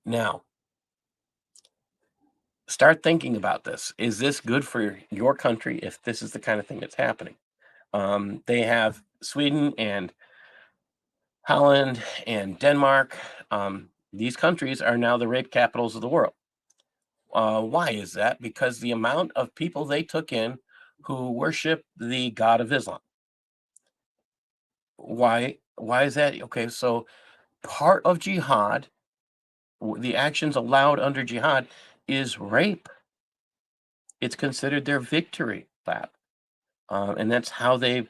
Now, start thinking about this. Is this good for your country if this is the kind of thing that's happening? They have Sweden and Holland and Denmark. These countries are now the rape capitals of the world. Why is that? Because the amount of people they took in who worship the God of Islam. Why is that? Okay, so part of jihad, the actions allowed under jihad, is rape. It's considered their victory lap. And that's how they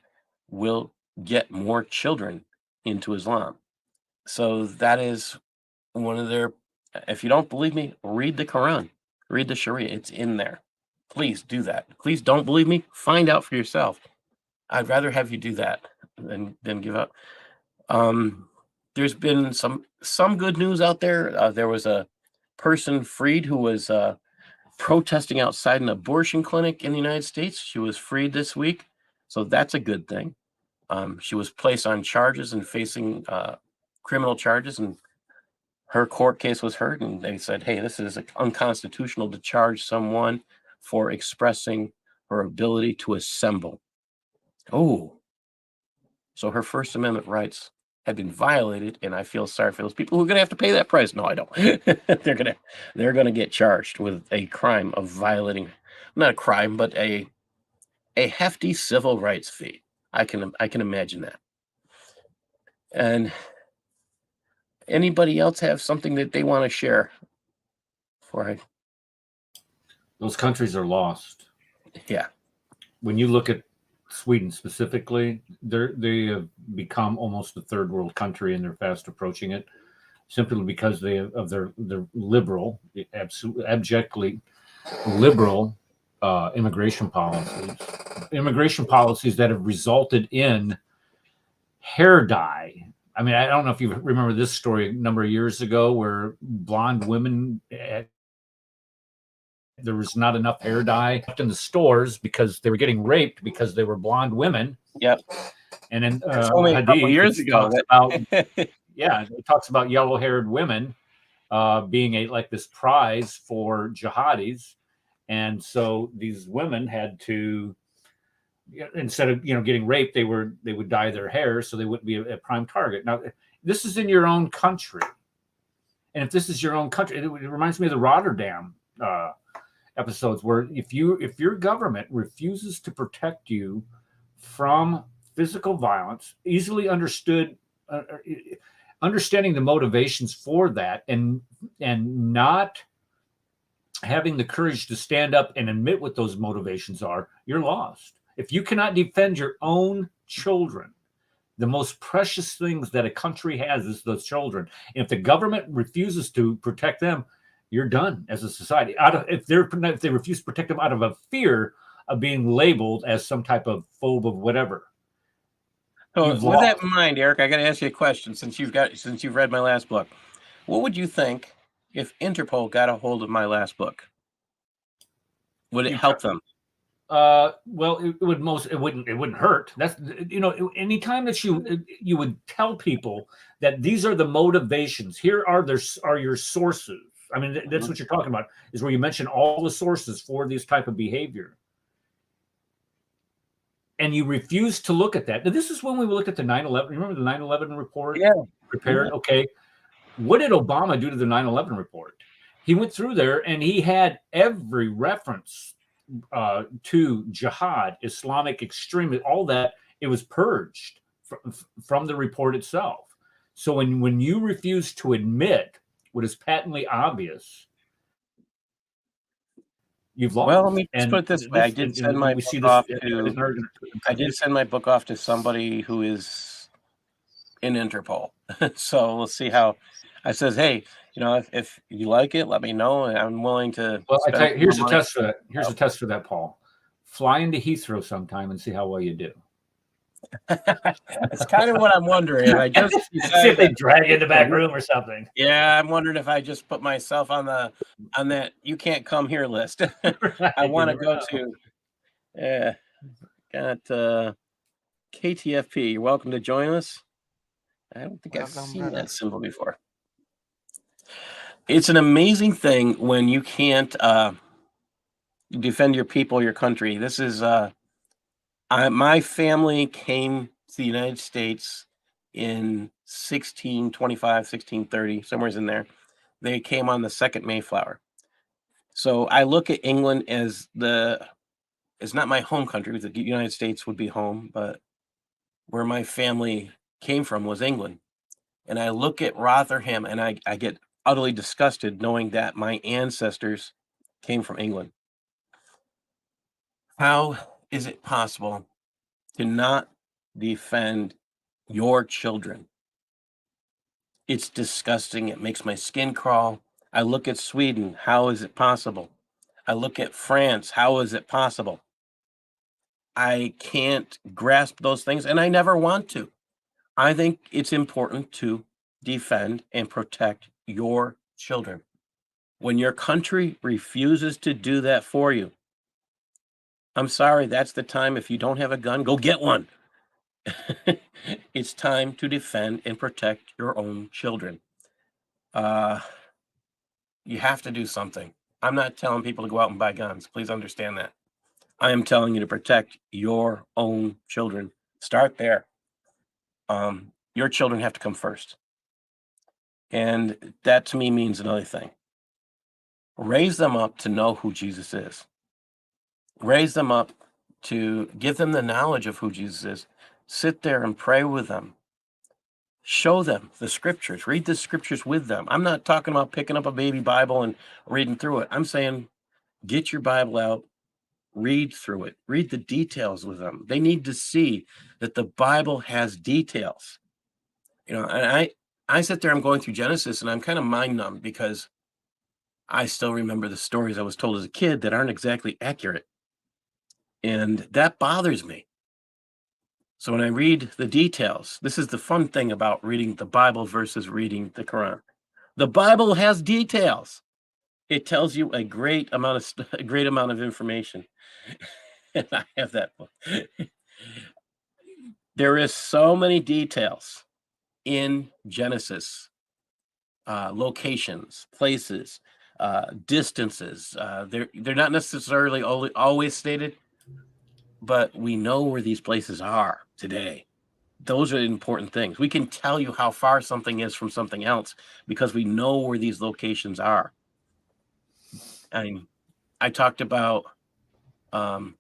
will get more children into Islam. So that is one of their, if you don't believe me, read the Quran, read the Sharia. It's in there. Please do that. Please don't believe me. Find out for yourself. I'd rather have you do that than give up. There's been some good news out there. There was a person freed who was protesting outside an abortion clinic in the United States. She was freed this week, so that's a good thing. She was placed on charges and facing criminal charges, and her court case was heard, and they said, hey, this is unconstitutional to charge someone for expressing her ability to assemble. Oh, so her First Amendment rights have been violated, and I feel sorry for those people who are going to have to pay that price. No, I don't. they're gonna get charged with a crime of violating, not a crime, but a hefty civil rights fee. I can imagine that. And anybody else have something that they want to share? Those countries are lost. Yeah. When you look at Sweden specifically, they have become almost a third world country, and they're fast approaching it, simply because of their liberal, abjectly liberal immigration policies that have resulted in hair dye. I mean, I don't know if you remember this story a number of years ago where blonde women, there was not enough hair dye in the stores because they were getting raped because they were blonde women. Yep. And then only a couple years ago. It talks about yellow-haired women being like this prize for jihadis, and so these women had to, instead of getting raped, they would dye their hair so they wouldn't be a prime target. Now, this is in your own country, and if this is your own country, it reminds me of the Rotterdam episodes, where if your government refuses to protect you from physical violence, easily understood understanding the motivations for that and not having the courage to stand up and admit what those motivations are, you're lost. If you cannot defend your own children, the most precious things that a country has is those children. And if the government refuses to protect them, you're done as a society. If they refuse to protect them out of a fear of being labeled as some type of phobe of whatever. So with that in mind, Eric, I got to ask you a question. Since you've read my last book, what would you think if Interpol got a hold of my last book? Would it help them? Well, it wouldn't hurt. That's, anytime that you would tell people that these are the motivations, here are your sources. I mean, that's what you're talking about, is where you mention all the sources for this type of behavior. And you refuse to look at that. Now, this is when we looked at the 9/11. Remember the 9/11 report? Yeah. Prepared. Yeah. Okay. What did Obama do to the 9/11 report? He went through there and he had every reference to jihad, Islamic extremism, all that. It was purged from the report itself. So when you refuse to admit what is patently obvious, you've lost. Well, let me just put it this way: I did send my book off to somebody who is in Interpol. So we'll see how. I says, hey, if you like it, let me know, and I'm willing to. Well, I tell you, here's a test for that. Here's a test for that, Paul. Fly into Heathrow sometime and see how well you do. That's kind of what I'm wondering. I just see if they drag you in the back room or something. Yeah, I'm wondering if I just put myself on that you can't come here list. Right, I want to go to. Got KTFP. You're welcome to join us. I don't think I've seen that symbol before. It's an amazing thing when you can't defend your people, your country. This is my family came to the United States in 1625, 1630, somewhere in there. They came on the second Mayflower. So I look at England as it's not my home country. The United States would be home, but where my family came from was England. And I look at Rotherham and I get utterly disgusted knowing that my ancestors came from England. How is it possible to not defend your children? It's disgusting. It makes my skin crawl. I look at Sweden. How is it possible? I look at France. How is it possible? I can't grasp those things, and I never want to. I think it's important to defend and protect your children. When your country refuses to do that for you, I'm sorry, that's the time. If you don't have a gun, go get one. It's time to defend and protect your own children. You have to do something. I'm not telling people to go out and buy guns. Please understand that. I am telling you to protect your own children. Start there. Your children have to come first. And that to me means another thing. Raise them up to know who Jesus is. Raise them up to give them the knowledge of who Jesus is. Sit there and pray with them. Show them the scriptures. Read the scriptures with them. I'm not talking about picking up a baby Bible and reading through it. I'm saying get your Bible out, read through it, read the details with them. They need to see that the Bible has details. And I sit there, I'm going through Genesis, and I'm kind of mind numb because I still remember the stories I was told as a kid that aren't exactly accurate. And that bothers me. So when I read the details, this is the fun thing about reading the Bible versus reading the Quran. The Bible has details. It tells you a great amount of information. And I have that book. There is so many details in Genesis. Locations, places, distances. They're not necessarily always stated, but we know where these places are today. Those are important things. We can tell you how far something is from something else because we know where these locations are. I talked about one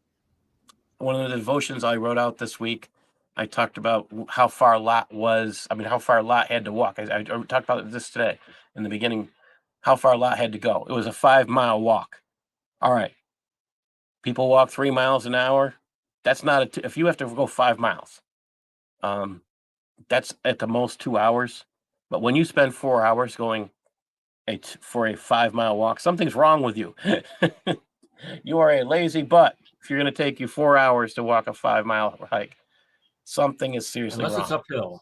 of the devotions I wrote out this week I talked about how far Lot was. I mean, how far Lot had to walk. I talked about this today in the beginning. How far Lot had to go. It was a 5-mile walk. All right. People walk 3 miles an hour. That's not if you have to go 5 miles. That's at the most 2 hours. But when you spend 4 hours going for a 5-mile walk, something's wrong with you. You are a lazy butt if you're going to take you 4 hours to walk a 5-mile hike. Something is seriously Unless wrong. it's uphill.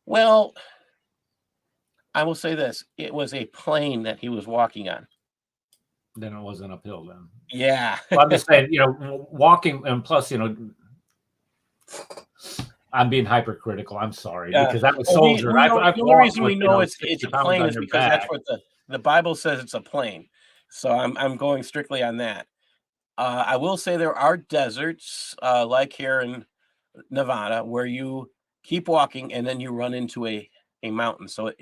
Well, I will say this. It was a plane that he was walking on. Then it wasn't uphill then. Yeah. Well, I'm just saying, walking, and plus, I'm being hypercritical. I'm sorry, because I'm a soldier. I've the only walked reason with, we know it's 60 a pounds plane on is your because that's back. what the Bible says it's a plane. So I'm going strictly on that. I will say there are deserts like here in Nevada where you keep walking and then you run into a mountain. So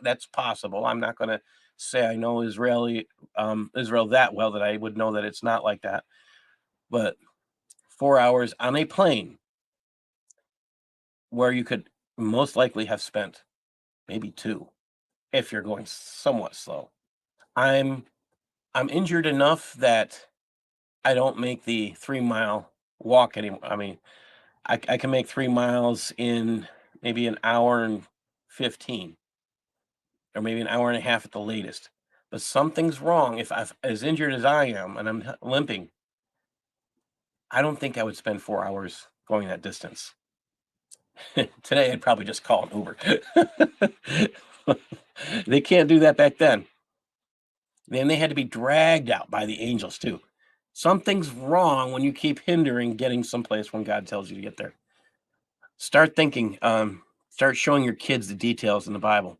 that's possible. I'm not going to say I know Israel that well that I would know that it's not like that. But 4 hours on a plane where you could most likely have spent maybe 2 if you're going somewhat slow. I'm injured enough that I don't make the 3-mile walk anymore. I mean, I can make 3 miles in maybe an hour and 15, or maybe an hour and a half at the latest. But something's wrong. If I'm as injured as I am and I'm limping, I don't think I would spend 4 hours going that distance. Today, I'd probably just call an Uber. They can't do that back then. Then they had to be dragged out by the angels too. Something's wrong when you keep hindering getting someplace when God tells you to get there. Start thinking. Start showing your kids the details in the Bible.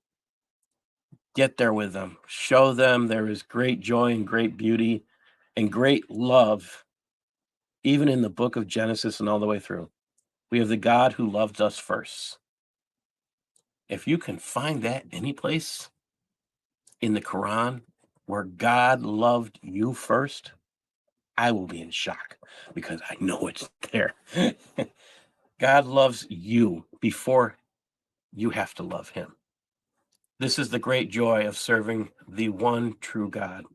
Get there with them. Show them there is great joy and great beauty and great love, even in the book of Genesis and all the way through. We have the God who loved us first. If you can find that any place in the Quran where God loved you first, I will be in shock because I know it's there. God loves you before you have to love him. This is the great joy of serving the one true God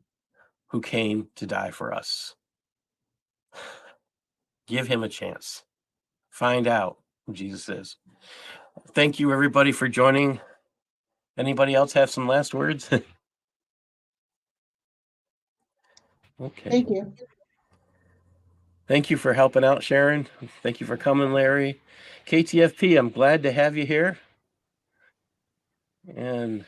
who came to die for us. Give him a chance. Find out who Jesus is. Thank you, everybody, for joining. Anybody else have some last words? Okay. Thank you. Thank you for helping out, Sharon. Thank you for coming, Larry. KTFP, I'm glad to have you here. And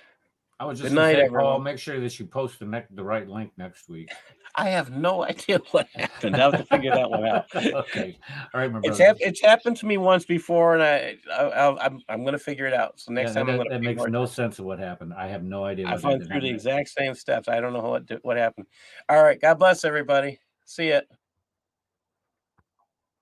I was just good going to night, say, everyone. Paul, make sure that you post the right link next week. I have no idea what happened. I have to figure that one out. Okay. All right, my brother. It's happened to me once before, and I'm going to figure it out. So next time I'm going to. That makes no sense of what happened. I have no idea. I've gone through the exact same steps. I don't know what happened. All right. God bless everybody. See ya.